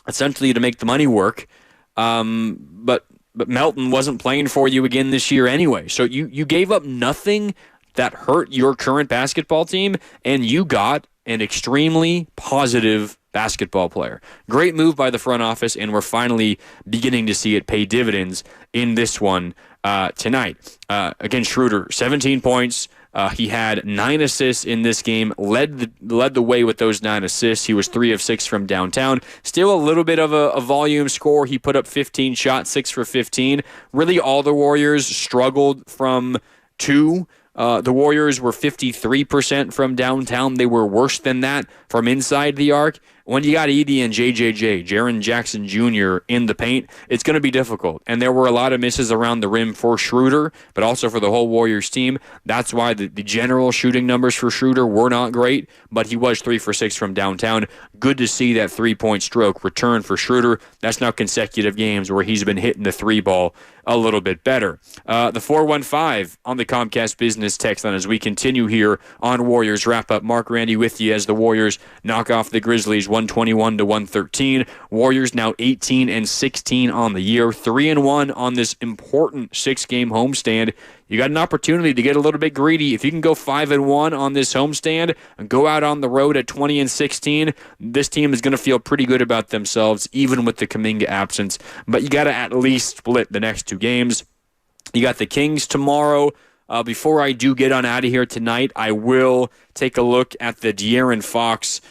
essentially to make the money work. But Melton wasn't playing for you again this year anyway. So you gave up nothing that hurt your current basketball team, and you got an extremely positive basketball player. Great move by the front office, and we're finally beginning to see it pay dividends in this one tonight. Again, Schroder, 17 points. He had 9 assists in this game, led the way with those 9 assists. He was 3 of 6 from downtown. Still a little bit of a volume score. He put up 15 shots, 6 for 15. Really, all the Warriors struggled from 2. The Warriors were 53% from downtown. They were worse than that from inside the arc. When you got Edey and Jaren Jackson Jr. in the paint, it's going to be difficult. And there were a lot of misses around the rim for Schroder, but also for the whole Warriors team. That's why the general shooting numbers for Schroder were not great, but he was 3 for 6 from downtown. Good to see that 3-point stroke return for Schroder. That's now consecutive games where he's been hitting the 3 ball a little bit better. The 415 on the Comcast Business text line as we continue here on Warriors Wrap-Up. Mark Randy with you as the Warriors knock off the Grizzlies 121-113. Warriors now 18-16 on the year, 3-1 on this important 6-game homestand. You got an opportunity to get a little bit greedy. If you can go 5-1 on this homestand and go out on the road at 20-16, this team is going to feel pretty good about themselves, even with the Kaminga absence. But you got to at least split the next 2 games. You got the Kings tomorrow. Before I do get on out of here tonight, I will take a look at the De'Aaron Fox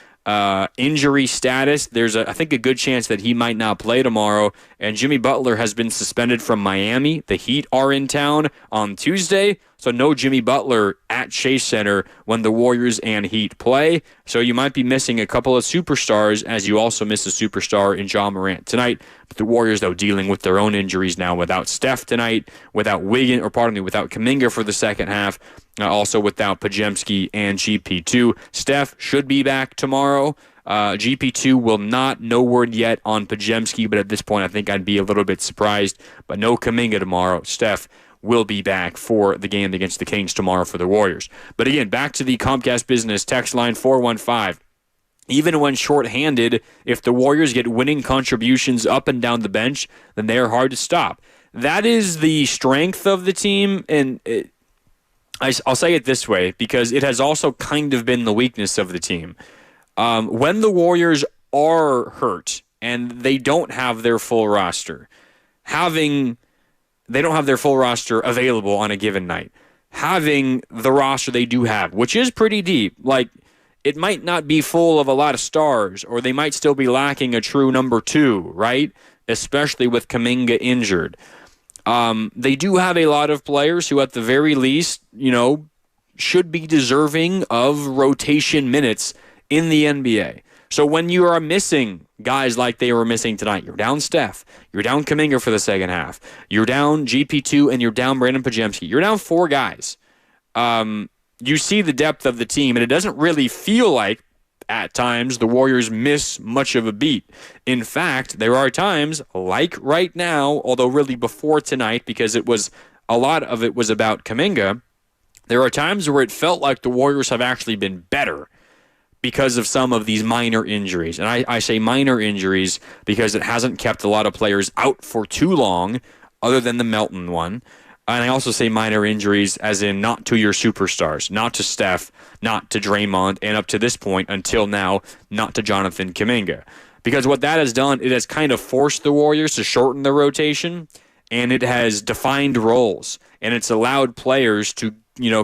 Injury status, there's I think a good chance that he might not play tomorrow. And Jimmy Butler has been suspended from Miami. The Heat are in town on Tuesday, so no Jimmy Butler at Chase Center when the Warriors and Heat play. So you might be missing a couple of superstars, as you also miss a superstar in Ja Morant tonight. But the Warriors, though, dealing with their own injuries now without Steph tonight, without without Kaminga for the second half, also without Podziemski and GP2. Steph should be back tomorrow. GP2 will not. No word yet on Podziemski, but at this point I think I'd be a little bit surprised. But no Kaminga tomorrow. Steph will be back for the game against the Kings tomorrow for the Warriors. But again, back to the Comcast Business text line 415. Even when shorthanded, if the Warriors get winning contributions up and down the bench, then they are hard to stop. That is the strength of the team, and I'll say it this way because it has also kind of been the weakness of the team. When the Warriors are hurt and they don't have their full roster, they don't have their full roster available on a given night. Having the roster they do have, which is pretty deep, like it might not be full of a lot of stars, or they might still be lacking a true number 2, right? Especially with Kaminga injured. They do have a lot of players who, at the very least, should be deserving of rotation minutes in the NBA. So when you are missing guys like they were missing tonight, you're down Steph, you're down Kaminga for the second half, you're down GP2, and you're down Brandon Podziemski. You're down 4 guys. You see the depth of the team, and it doesn't really feel like at times the Warriors miss much of a beat. In fact, there are times, like right now, although really before tonight, because a lot of it was about Kaminga, there are times where it felt like the Warriors have actually been better because of some of these minor injuries. And I say minor injuries because it hasn't kept a lot of players out for too long, other than the Melton one. And I also say minor injuries as in not to your superstars, not to Steph, not to Draymond, and up to this point, until now, not to Jonathan Kaminga. Because what that has done, it has kind of forced the Warriors to shorten the rotation, and it has defined roles, and it's allowed players to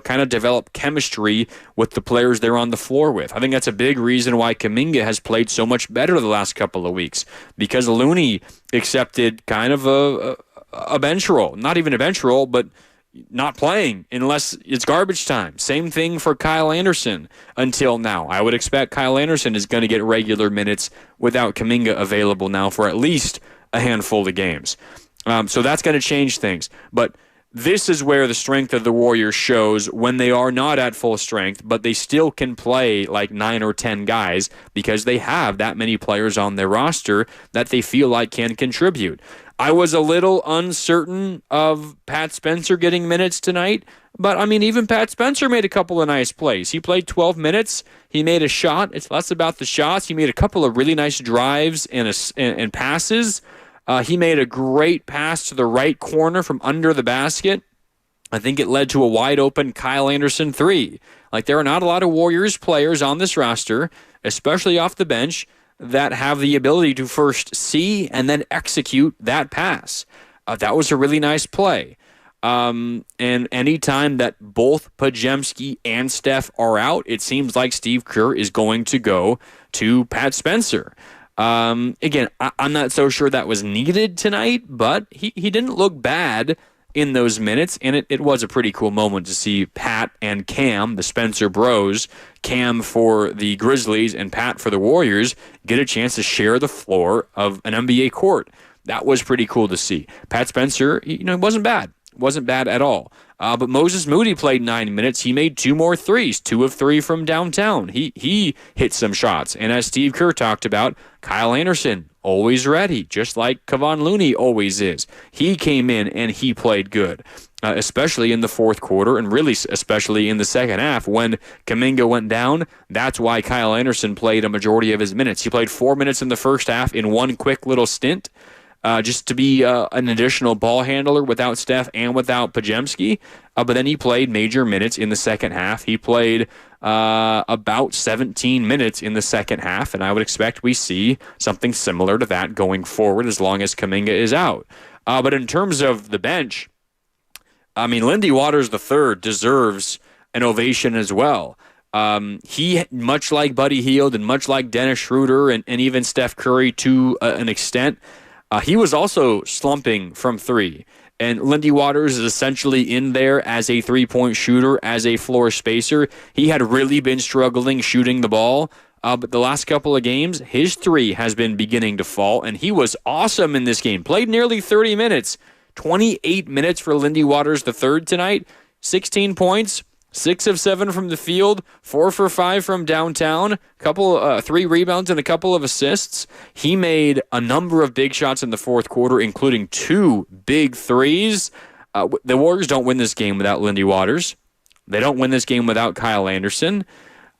kind of develop chemistry with the players they're on the floor with. I think that's a big reason why Kaminga has played so much better the last couple of weeks, because Looney accepted kind of a bench role. Not even a bench role, but not playing unless it's garbage time. Same thing for Kyle Anderson until now. I would expect Kyle Anderson is going to get regular minutes without Kaminga available now for at least a handful of games. So that's going to change things. But this is where the strength of the Warriors shows when they are not at full strength, but they still can play like 9 or 10 guys because they have that many players on their roster that they feel like can contribute. I was a little uncertain of Pat Spencer getting minutes tonight, but I mean, even Pat Spencer made a couple of nice plays. He played 12 minutes. He made a shot. It's less about the shots. He made a couple of really nice drives and passes. He made a great pass to the right corner from under the basket. I think it led to a wide open Kyle Anderson 3. Like, there are not a lot of Warriors players on this roster, especially off the bench, that have the ability to first see and then execute that pass. That was a really nice play. And anytime that both Podziemski and Steph are out, it seems like Steve Kerr is going to go to Pat Spencer. Again, I'm not so sure that was needed tonight, but he didn't look bad in those minutes, and it was a pretty cool moment to see Pat and Cam, the Spencer bros, Cam for the Grizzlies and Pat for the Warriors, get a chance to share the floor of an NBA court. That was pretty cool to see. Pat Spencer, wasn't bad. Wasn't bad at all. But Moses Moody played 9 minutes. He made 2 more threes, 2 of 3 from downtown. He hit some shots. And as Steve Kerr talked about, Kyle Anderson, always ready, just like Kevon Looney always is. He came in and he played good, especially in the fourth quarter and really especially in the second half. When Kaminga went down, that's why Kyle Anderson played a majority of his minutes. He played 4 minutes in the first half in one quick little stint. Just to be an additional ball handler without Steph and without Podziemski. But then he played major minutes in the second half. He played about 17 minutes in the second half, and I would expect we see something similar to that going forward as long as Kaminga is out. But in terms of the bench, I mean, Lindy Waters III deserves an ovation as well. He, much like Buddy Hield and much like Dennis Schroder and even Steph Curry to an extent, he was also slumping from three. And Lindy Waters is essentially in there as a three-point shooter, as a floor spacer. He had really been struggling shooting the ball, but the last couple of games, his three has been beginning to fall, and he was awesome in this game. Played nearly 30 minutes, 28 minutes for Lindy Waters III tonight, 16 points. 6 of 7 from the field, 4 for 5 from downtown, 3 rebounds and a couple of assists. He made a number of big shots in the fourth quarter, including 2 big threes. The Warriors don't win this game without Lindy Waters. They don't win this game without Kyle Anderson.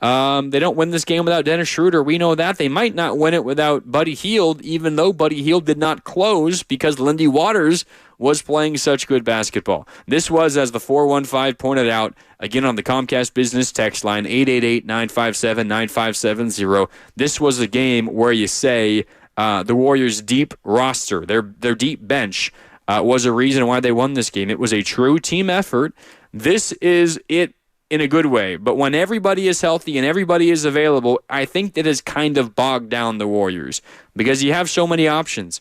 They don't win this game without Dennis Schroder. We know that. They might not win it without Buddy Hield, even though Buddy Hield did not close because Lindy Waters was playing such good basketball. This was, as the 415 pointed out, again on the Comcast Business text line, 888-957-9570. This was a game where you say the Warriors' deep roster, their deep bench, was a reason why they won this game. It was a true team effort. This is it in a good way. But when everybody is healthy and everybody is available, I think that has kind of bogged down the Warriors because you have so many options.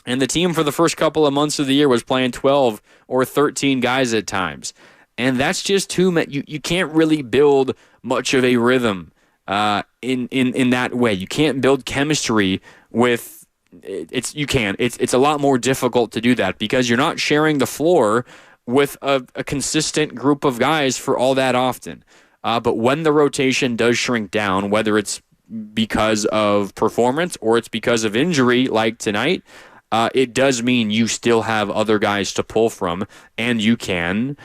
And the team for the first couple of months of the year was playing 12 or 13 guys at times. And that's just too much. You can't really build much of a rhythm in that way. You can't build chemistry with it's a lot more difficult to do that because you're not sharing the floor with a consistent group of guys for all that often. But when the rotation does shrink down, whether it's because of performance or it's because of injury like tonight, it does mean you still have other guys to pull from, and you can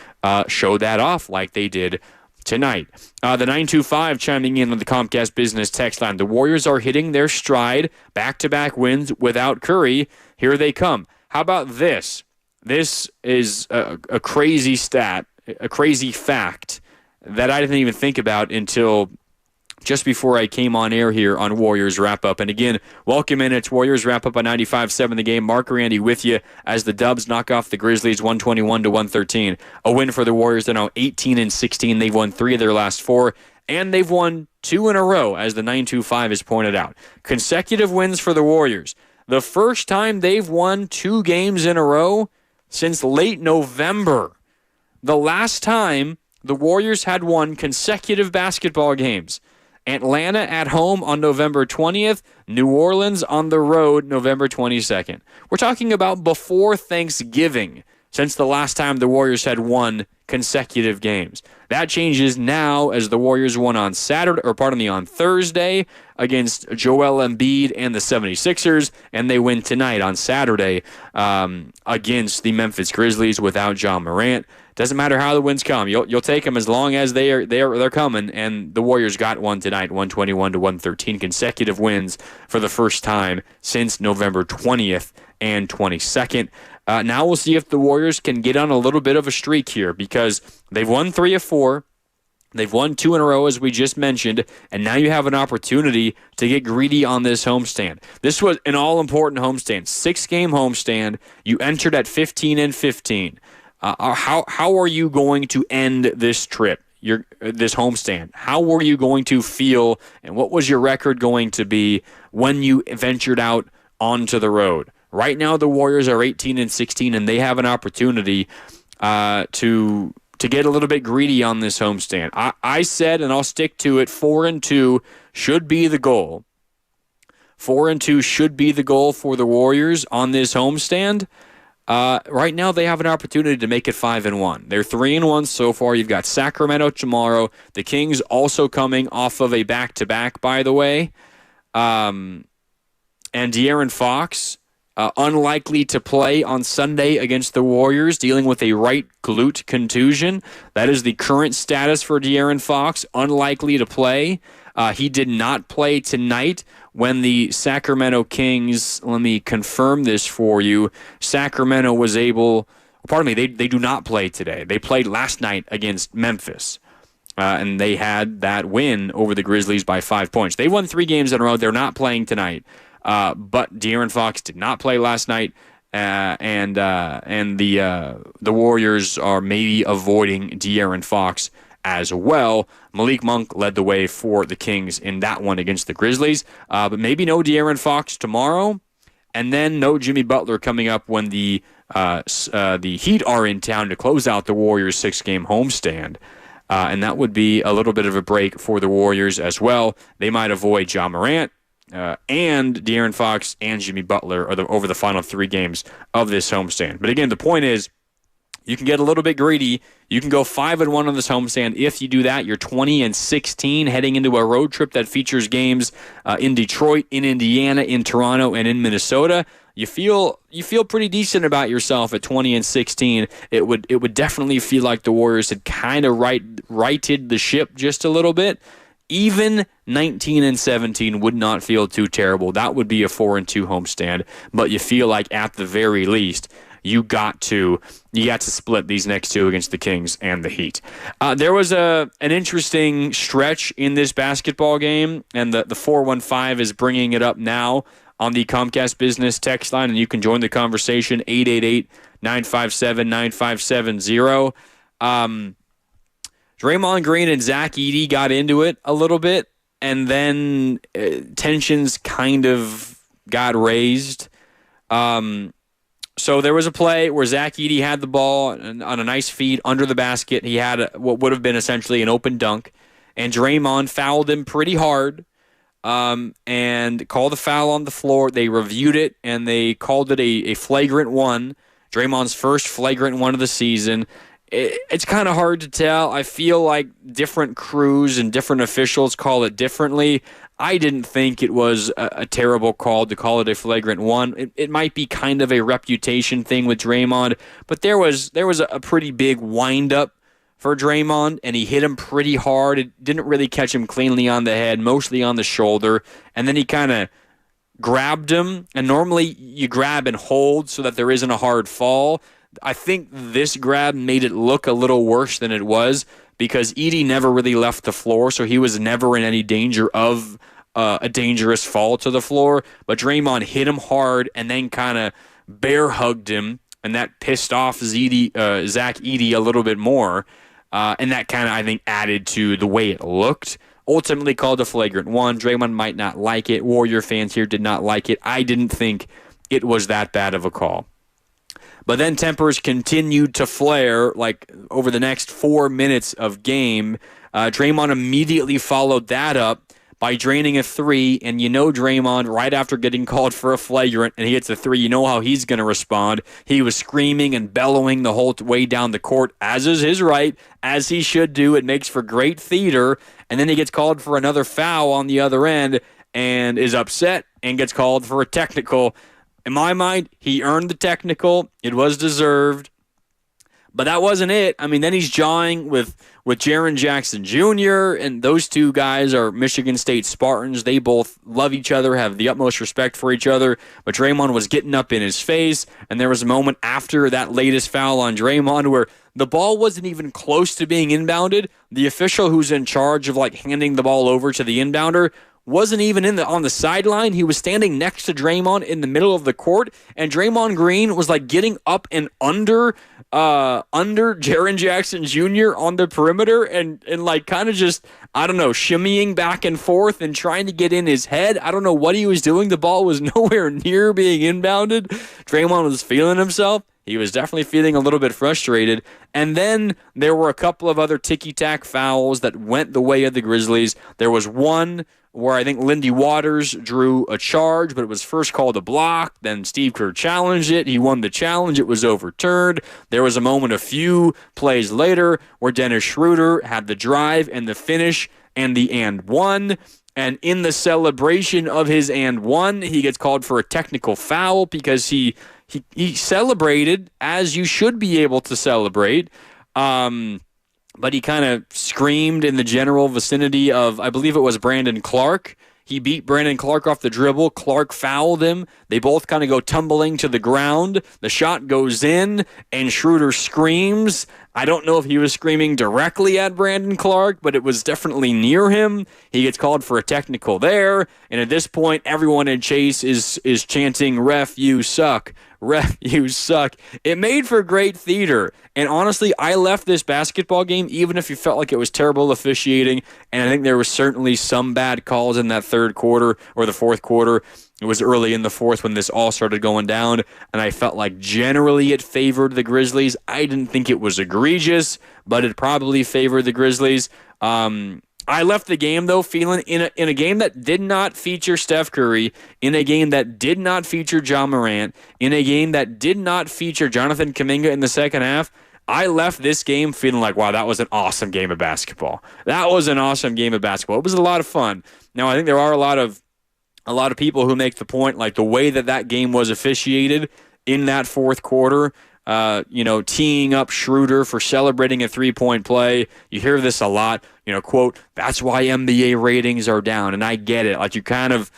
show that off like they did tonight. The 925 chiming in on the Comcast Business text line. The Warriors are hitting their stride, back-to-back wins without Curry. Here they come. How about this? This is a crazy stat, a crazy fact that I didn't even think about until just before I came on air here on Warriors Wrap-Up. And again, welcome in. It's Warriors Wrap-Up on 95.7 The Game. Mark Randy with you as the Dubs knock off the Grizzlies 121-113. A win for the Warriors. They're now 18-16. They've won 3 of their last 4, and they've won 2 in a row, as the 925 has pointed out. Consecutive wins for the Warriors. The first time they've won 2 games in a row since late November. The last time the Warriors had won consecutive basketball games. Atlanta at home on November 20th, New Orleans on the road November 22nd. We're talking about before Thanksgiving since the last time the Warriors had won consecutive games. That changes now as the Warriors won on Thursday against Joel Embiid and the 76ers, and they win tonight on Saturday against the Memphis Grizzlies without John Morant. Doesn't matter how the wins come. You'll take them as long as they're coming, and the Warriors got one tonight, 121-113, consecutive wins for the first time since November 20th and 22nd. Now we'll see if the Warriors can get on a little bit of a streak here because they've won 3 of 4. They've won 2 in a row, as we just mentioned, and now you have an opportunity to get greedy on this homestand. This was an all-important homestand, 6-game homestand. You entered at 15-15. How are you going to end this trip, this homestand? How were you going to feel, and what was your record going to be when you ventured out onto the road? Right now, the Warriors are 18-16, and they have an opportunity to get a little bit greedy on this homestand. I said, and I'll stick to it, 4-2 should be the goal. 4-2 should be the goal for the Warriors on this homestand. Right now, they have an opportunity to make it 5-1. They're 3-1 so far. You've got Sacramento tomorrow. The Kings also coming off of a back-to-back, by the way. And De'Aaron Fox, unlikely to play on Sunday against the Warriors, dealing with a right glute contusion. That is the current status for De'Aaron Fox, unlikely to play. He did not play tonight when the Sacramento Kings, let me confirm this for you, Sacramento was able, they do not play today. They played last night against Memphis, and they had that win over the Grizzlies by 5 points. They won 3 games in a row. They're not playing tonight, but De'Aaron Fox did not play last night, and the Warriors are maybe avoiding De'Aaron Fox as well. Malik Monk led the way for the Kings in that one against the Grizzlies. But maybe no De'Aaron Fox tomorrow, and then no Jimmy Butler coming up when the Heat are in town to close out the Warriors' 6-game homestand. And that would be a little bit of a break for the Warriors as well. They might avoid Ja Morant and De'Aaron Fox and Jimmy Butler over the final 3 games of this homestand. But again, the point is, you can get a little bit greedy. You can go 5-1 on this homestand. If you do that, you're 20-16 heading into a road trip that features games in Detroit, in Indiana, in Toronto, and in Minnesota. You feel pretty decent about yourself at 20-16. It would definitely feel like the Warriors had kind of righted the ship just a little bit. Even 19-17 would not feel too terrible. That would be a 4-2 homestand. But you feel like at the very least, you got to split these next 2 against the Kings and the Heat. There was an interesting stretch in this basketball game, and the 415 is bringing it up now on the Comcast Business text line, and you can join the conversation, 888-957-9570. Draymond Green and Zach Edey got into it a little bit, and then tensions kind of got raised. So there was a play where Zach Edey had the ball on a nice feed under the basket. He had what would have been essentially an open dunk, and Draymond fouled him pretty hard and called the foul on the floor. They reviewed it, and they called it a flagrant one, Draymond's first flagrant one of the season. It's kind of hard to tell. I feel like different crews and different officials call it differently. I didn't think it was a terrible call to call it a flagrant one. It might be kind of a reputation thing with Draymond, but there was a pretty big wind-up for Draymond, and he hit him pretty hard. It didn't really catch him cleanly on the head, mostly on the shoulder, and then he kind of grabbed him, and normally you grab and hold so that there isn't a hard fall. I think this grab made it look a little worse than it was because Edey never really left the floor, so he was never in any danger of a dangerous fall to the floor. But Draymond hit him hard and then kind of bear hugged him, and that pissed off Zach Edey a little bit more. And that kind of, I think, added to the way it looked. Ultimately called a flagrant one. Draymond might not like it. Warrior fans here did not like it. I didn't think it was that bad of a call. But then tempers continued to flare, like over the next 4 minutes of game. Draymond immediately followed that up by draining a 3, and you know Draymond, right after getting called for a flagrant, and he hits a 3, you know how he's going to respond. He was screaming and bellowing the whole way down the court, as is his right, as he should do. It makes for great theater, and then he gets called for another foul on the other end and is upset and gets called for a technical. In my mind, he earned the technical. It was deserved. But that wasn't it. I mean, then he's jawing with Jaren Jackson Jr., and those two guys are Michigan State Spartans. They both love each other, have the utmost respect for each other. But Draymond was getting up in his face, and there was a moment after that latest foul on Draymond where the ball wasn't even close to being inbounded. The official who's in charge of handing the ball over to the inbounder wasn't even on the sideline. He was standing next to Draymond in the middle of the court, and Draymond Green was getting up and under Jaren Jackson Jr. on the perimeter and kind of just, I don't know, shimmying back and forth and trying to get in his head. I don't know what he was doing. The ball was nowhere near being inbounded. Draymond was feeling himself. He was definitely feeling a little bit frustrated. And then there were a couple of other ticky-tack fouls that went the way of the Grizzlies. There was one where I think Lindy Waters drew a charge, but it was first called a block. Then Steve Kerr challenged it. He won the challenge. It was overturned. There was a moment a few plays later where Dennis Schroder had the drive and the finish and the and one. And in the celebration of his and one, he gets called for a technical foul because he celebrated as you should be able to celebrate. But he kind of screamed in the general vicinity of, I believe it was Brandon Clark. He beat Brandon Clark off the dribble. Clark fouled him. They both kind of go tumbling to the ground. The shot goes in, and Schroder screams I don't know if he was screaming directly at Brandon Clark, but it was definitely near him. He gets called for a technical there, and at this point, everyone in Chase is chanting, "Ref, you suck. Ref, you suck." It made for great theater, and honestly, I left this basketball game even if you felt like it was terrible officiating, and I think there was certainly some bad calls in that third quarter or the fourth quarter. It was early in the fourth when this all started going down, and I felt like generally it favored the Grizzlies. I didn't think it was egregious, but it probably favored the Grizzlies. I left the game, though, feeling in a game that did not feature Steph Curry, in a game that did not feature Ja Morant, in a game that did not feature Jonathan Kaminga in the second half, I left this game feeling like, wow, that was an awesome game of basketball. That was an awesome game of basketball. It was a lot of fun. Now, I think there are a lot of people who make the point, like the way that game was officiated in that fourth quarter, teeing up Schroder for celebrating a three-point play. You hear this a lot, quote, "That's why NBA ratings are down." And I get it. Like you kind of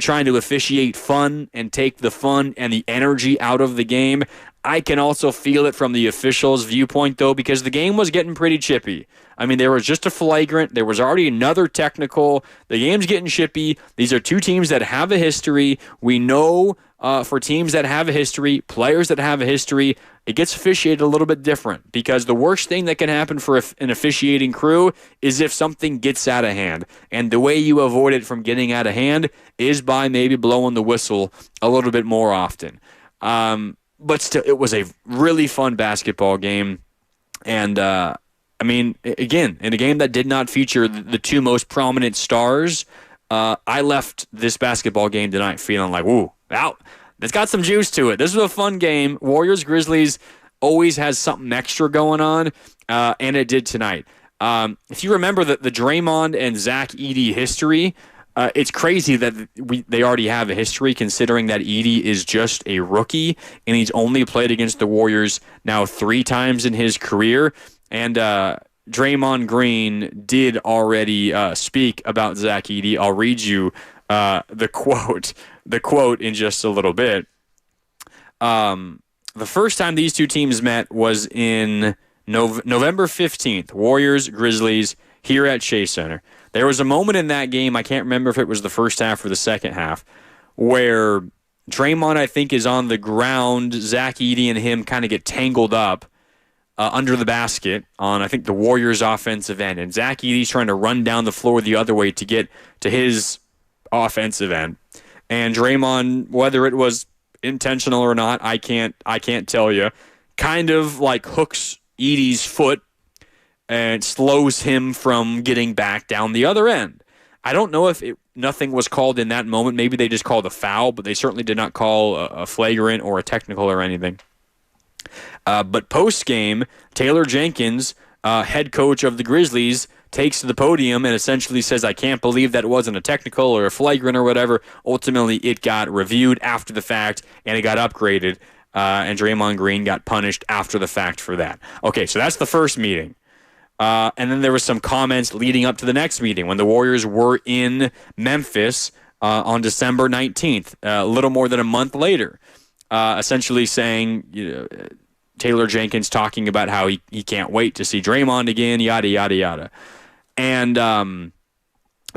trying to officiate fun and take the fun and the energy out of the game. I can also feel it from the officials' viewpoint, though, because the game was getting pretty chippy. I mean, there was just a flagrant. There was already another technical. The game's getting chippy. These are two teams that have a history. We know for teams that have a history, players that have a history, it gets officiated a little bit different because the worst thing that can happen for an officiating crew is if something gets out of hand. And the way you avoid it from getting out of hand is by maybe blowing the whistle a little bit more often. But still, it was a really fun basketball game. And, again, in a game that did not feature the two most prominent stars, I left this basketball game tonight feeling like, ooh, wow, it's got some juice to it. This was a fun game. Warriors-Grizzlies always has something extra going on, and it did tonight. If you remember the Draymond and Zach Edey history, it's crazy that they already have a history considering that Edey is just a rookie, and he's only played against the Warriors now 3 times in his career. And Draymond Green did already speak about Zach Edey. I'll read you the quote in just a little bit. The first time these two teams met was in November 15th, Warriors-Grizzlies here at Chase Center. There was a moment in that game, I can't remember if it was the first half or the second half, where Draymond, I think, is on the ground. Zach Edey and him kind of get tangled up under the basket on, I think, the Warriors' offensive end. And Zach Edey's trying to run down the floor the other way to get to his offensive end. And Draymond, whether it was intentional or not, I can't tell you, kind of like hooks Edey's foot and slows him from getting back down the other end. I don't know if nothing was called in that moment. Maybe they just called a foul, but they certainly did not call a flagrant or a technical or anything. But post-game, Taylor Jenkins, head coach of the Grizzlies, takes to the podium and essentially says, "I can't believe that it wasn't a technical or a flagrant or whatever." Ultimately, it got reviewed after the fact, and it got upgraded, and Draymond Green got punished after the fact for that. Okay, so that's the first meeting. And then there was some comments leading up to the next meeting when the Warriors were in Memphis on December 19th, a little more than a month later, essentially saying, Taylor Jenkins talking about how he can't wait to see Draymond again, yada, yada, yada. And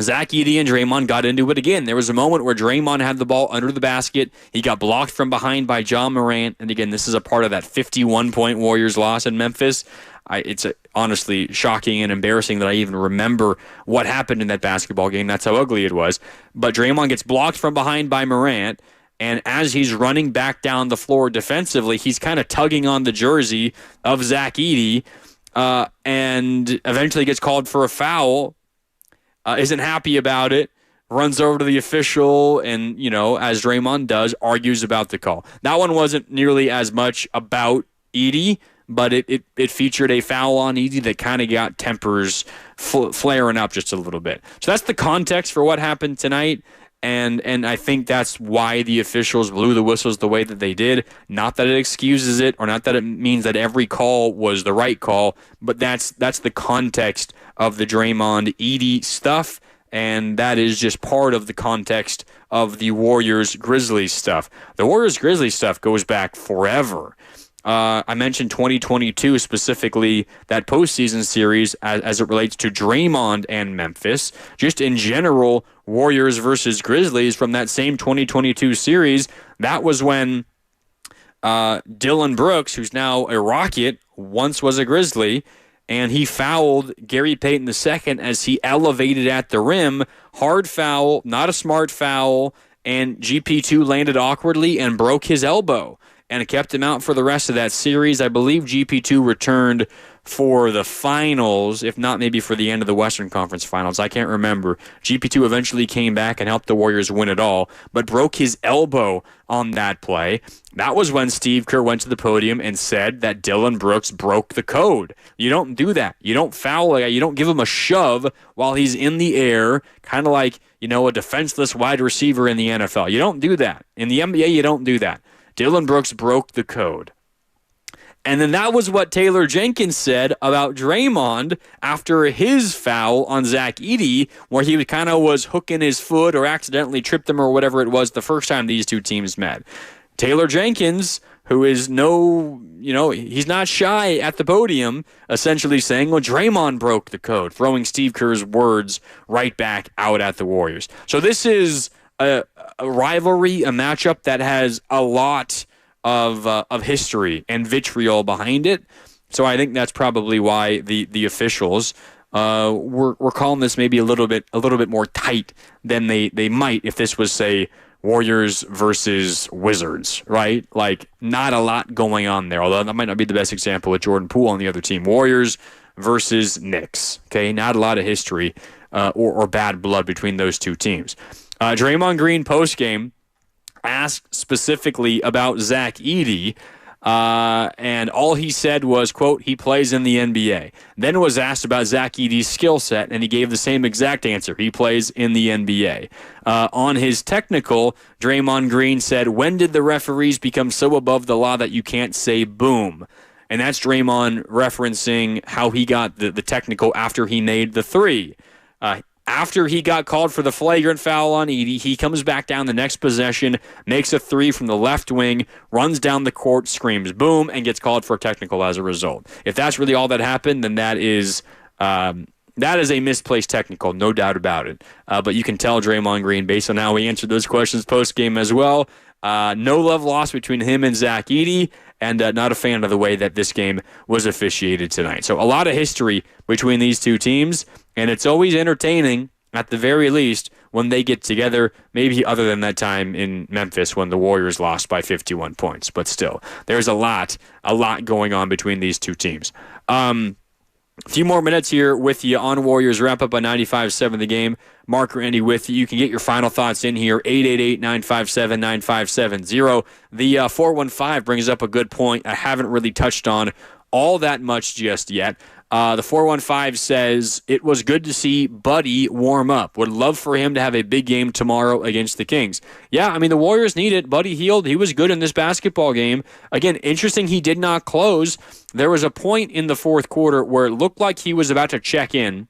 Zach Edey and Draymond got into it again. There was a moment where Draymond had the ball under the basket. He got blocked from behind by Ja Morant. And again, this is a part of that 51-point Warriors loss in Memphis. It's honestly shocking and embarrassing that I even remember what happened in that basketball game. That's how ugly it was. But Draymond gets blocked from behind by Morant, and as he's running back down the floor defensively, he's kind of tugging on the jersey of Zach Edey, and eventually gets called for a foul, isn't happy about it, runs over to the official, and, as Draymond does, argues about the call. That one wasn't nearly as much about Edey, but it featured a foul on Edey that kind of got tempers flaring up just a little bit. So that's the context for what happened tonight, and I think that's why the officials blew the whistles the way that they did. Not that it excuses it, or not that it means that every call was the right call, but that's the context of the Draymond Edey stuff, and that is just part of the context of the Warriors-Grizzlies stuff. The Warriors-Grizzlies stuff goes back forever. I mentioned 2022 specifically, that postseason series as it relates to Draymond and Memphis. Just in general, Warriors versus Grizzlies from that same 2022 series, that was when Dylan Brooks, who's now a Rocket, once was a Grizzly, and he fouled Gary Payton II as he elevated at the rim. Hard foul, not a smart foul, and GP2 landed awkwardly and broke his elbow, and it kept him out for the rest of that series. I believe GP2 returned for the finals, if not maybe for the end of the Western Conference Finals. I can't remember. GP2 eventually came back and helped the Warriors win it all, but broke his elbow on that play. That was when Steve Kerr went to the podium and said that Dylan Brooks broke the code. You don't do that. You don't foul a guy. You don't give him a shove while he's in the air, kind of like, a defenseless wide receiver in the NFL. You don't do that. In the NBA, you don't do that. Dylan Brooks broke the code. And then that was what Taylor Jenkins said about Draymond after his foul on Zach Edey, where he kind of was hooking his foot or accidentally tripped him or whatever it was the first time these two teams met. Taylor Jenkins, who is he's not shy at the podium, essentially saying, well, Draymond broke the code, throwing Steve Kerr's words right back out at the Warriors. So this is a rivalry, a matchup that has a lot of history and vitriol behind it. So I think that's probably why the officials were calling this maybe a little bit more tight than they might if this was, say, Warriors versus Wizards, right? Like, not a lot going on there, although that might not be the best example with Jordan Poole on the other team. Warriors versus Knicks, okay? Not a lot of history or bad blood between those two teams. Draymond Green postgame asked specifically about Zach Edey, and all he said was, quote, he plays in the NBA. Then was asked about Zach Edey's skill set, and he gave the same exact answer. He plays in the NBA. On his technical, Draymond Green said, when did the referees become so above the law that you can't say boom? And that's Draymond referencing how he got the technical after he made the three. After he got called for the flagrant foul on Edey, he comes back down the next possession, makes a three from the left wing, runs down the court, screams boom, and gets called for a technical as a result. If that's really all that happened, then that is a misplaced technical, no doubt about it. But you can tell Draymond Green, based on how he answered those questions post-game as well, no love lost between him and Zach Edey, and not a fan of the way that this game was officiated tonight. So a lot of history between these two teams, and it's always entertaining, at the very least, when they get together, maybe other than that time in Memphis when the Warriors lost by 51 points. But still, there's a lot going on between these two teams. A few more minutes here with you on Warriors Wrap Up on 95.7 The Game. Mark Randy with you. You can get your final thoughts in here, 888-957-9570. The 415 brings up a good point I haven't really touched on all that much just yet. The 415 says, it was good to see Buddy warm up. Would love for him to have a big game tomorrow against the Kings. Yeah, I mean, the Warriors need it. Buddy Hield, he was good in this basketball game. Again, interesting he did not close. There was a point in the fourth quarter where it looked like he was about to check in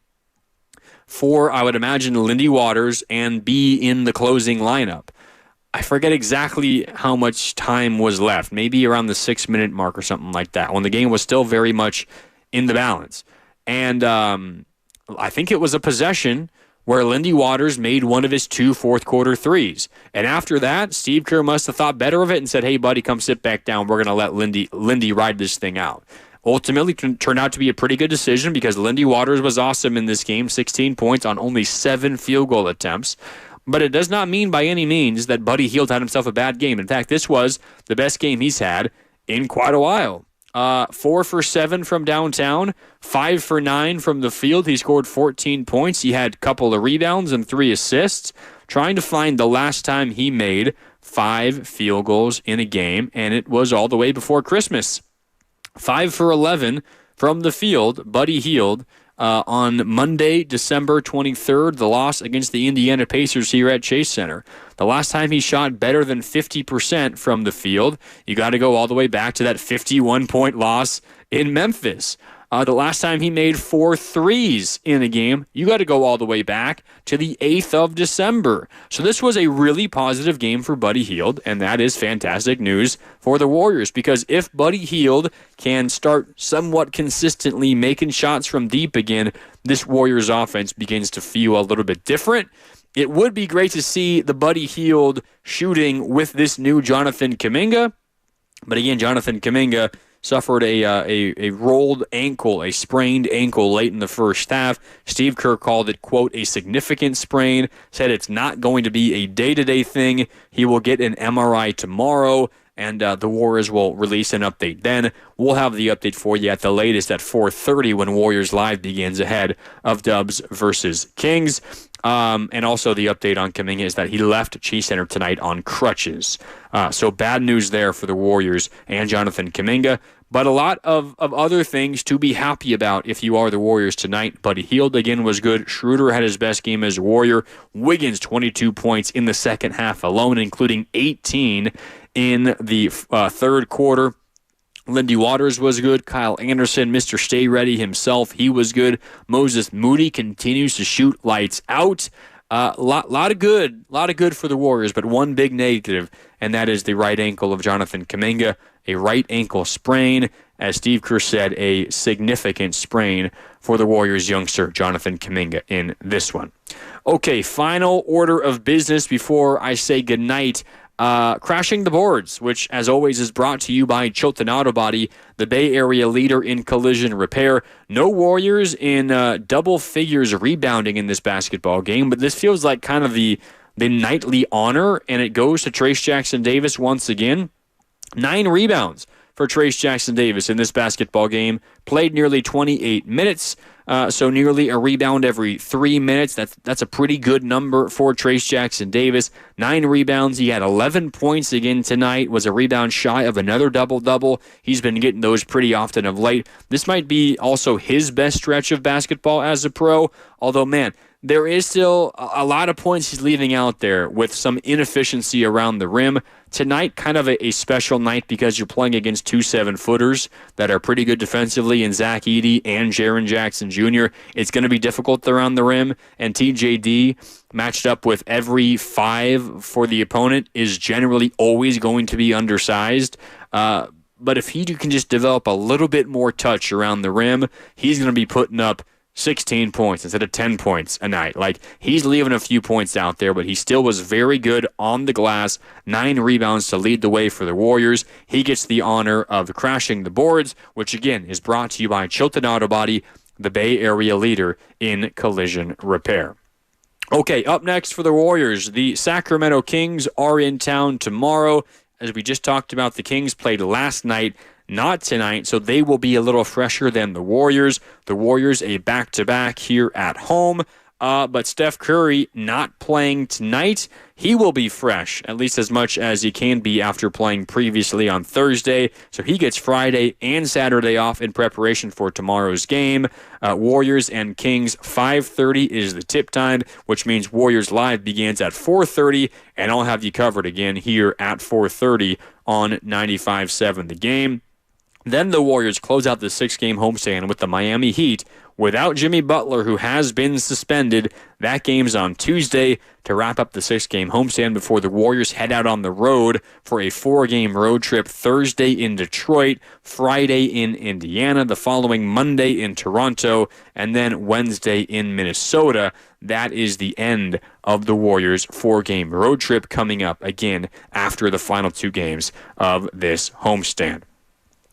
for, I would imagine, Lindy Waters and be in the closing lineup. I forget exactly how much time was left, maybe around the 6-minute mark or something like that, when the game was still very much in the balance. And I think it was a possession where Lindy Waters made one of his 2 fourth-quarter threes. And after that, Steve Kerr must have thought better of it and said, hey, buddy, come sit back down. We're going to let Lindy ride this thing out. Ultimately, turned out to be a pretty good decision because Lindy Waters was awesome in this game, 16 points on only 7 field goal attempts. But it does not mean by any means that Buddy Hield had himself a bad game. In fact, this was the best game he's had in quite a while. 4 for 7 from downtown, 5 for 9 from the field. He scored 14 points. He had a couple of rebounds and 3 assists. Trying to find the last time he made 5 field goals in a game, and it was all the way before Christmas. 5 for 11 from the field, Buddy Hield, on Monday, December 23rd, the loss against the Indiana Pacers here at Chase Center. The last time he shot better than 50% from the field, you got to go all the way back to that 51-point loss in Memphis. The last time he made 4 threes in a game, you got to go all the way back to the 8th of December. So this was a really positive game for Buddy Hield, and that is fantastic news for the Warriors, because if Buddy Hield can start somewhat consistently making shots from deep again, this Warriors offense begins to feel a little bit different. It would be great to see the Buddy Hield shooting with this new Jonathan Kaminga. But again, Jonathan Kaminga suffered a rolled ankle, a sprained ankle late in the first half. Steve Kerr called it, quote, a significant sprain, said it's not going to be a day-to-day thing. He will get an MRI tomorrow, and the Warriors will release an update then. We'll have the update for you at the latest at 4:30 when Warriors Live begins ahead of Dubs versus Kings. And also the update on Kaminga is that he left Chase Center tonight on crutches. So bad news there for the Warriors and Jonathan Kaminga. But a lot of other things to be happy about if you are the Warriors tonight. Buddy Hield again was good. Schroder had his best game as a Warrior. Wiggins 22 points in the second half alone, including 18 in the third quarter. Lindy Waters was good. Kyle Anderson, Mr. Stay Ready himself, he was good. Moses Moody continues to shoot lights out. Lot of good for the Warriors, but one big negative, and that is the right ankle of Jonathan Kaminga, a right ankle sprain. As Steve Kerr said, a significant sprain for the Warriors youngster, Jonathan Kaminga, in this one. Okay, final order of business before I say goodnight. Crashing the Boards, which, as always, is brought to you by Chilton Auto Body, the Bay Area leader in collision repair. No Warriors in double figures rebounding in this basketball game, but this feels like kind of the nightly honor, and it goes to Trayce Jackson-Davis once again. 9 rebounds for Trayce Jackson-Davis in this basketball game. Played nearly 28 minutes, so nearly a rebound every 3 minutes. That's a pretty good number for Trayce Jackson-Davis. 9 rebounds. He had 11 points again tonight, was a rebound shy of another double-double. He's been getting those pretty often of late. This might be also his best stretch of basketball as a pro, although, man, there is still a lot of points he's leaving out there with some inefficiency around the rim. Tonight, kind of a special night because you're playing against 2 7-footers that are pretty good defensively in Zach Edey and Jaren Jackson Jr. It's going to be difficult around the rim, and TJD matched up with every 5 for the opponent is generally always going to be undersized. But if he can just develop a little bit more touch around the rim, he's going to be putting up 16 points instead of 10 points a night. Like, he's leaving a few points out there, but he still was very good on the glass. 9 rebounds to lead the way for the Warriors. He gets the honor of crashing the boards, which again is brought to you by Chilton Auto Body, the Bay Area leader in collision repair. Okay, up next for the Warriors, the Sacramento Kings are in town tomorrow. As we just talked about, the Kings played last night, not tonight, so they will be a little fresher than the Warriors. The Warriors a back-to-back here at home, but Steph Curry not playing tonight. He will be fresh, at least as much as he can be after playing previously on Thursday. So he gets Friday and Saturday off in preparation for tomorrow's game. Warriors and Kings, 5:30 is the tip time, which means Warriors Live begins at 4:30, and I'll have you covered again here at 4:30 on 95.7 The Game. Then the Warriors close out the 6-game homestand with the Miami Heat without Jimmy Butler, who has been suspended. That game's on Tuesday to wrap up the 6-game homestand before the Warriors head out on the road for a 4-game road trip Thursday in Detroit, Friday in Indiana, the following Monday in Toronto, and then Wednesday in Minnesota. That is the end of the Warriors' 4-game road trip coming up again after the final 2 games of this homestand.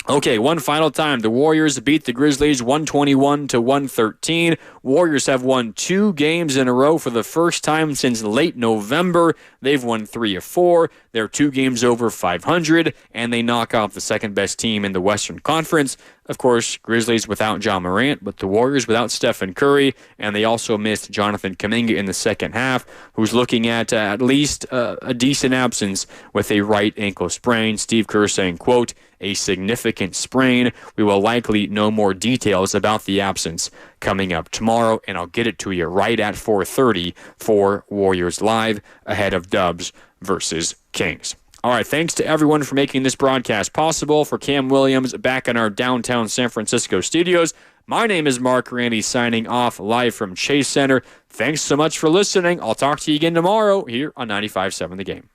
Okay, one final time. The Warriors beat the Grizzlies 121-113. Warriors have won 2 games in a row for the first time since late November. They've won 3 of 4. They're 2 games over 500, and they knock off the second-best team in the Western Conference. Of course, Grizzlies without Ja Morant, but the Warriors without Stephen Curry, and they also missed Jonathan Kaminga in the second half, who's looking at least a decent absence with a right ankle sprain. Steve Kerr saying, quote, a significant sprain. We will likely know more details about the absence coming up tomorrow, and I'll get it to you right at 4:30 for Warriors Live ahead of Dubs versus Kings. All right, thanks to everyone for making this broadcast possible. For Cam Williams back in our downtown San Francisco studios, my name is Mark Randy, signing off live from Chase Center. Thanks so much for listening. I'll talk to you again tomorrow here on 95.7 The Game.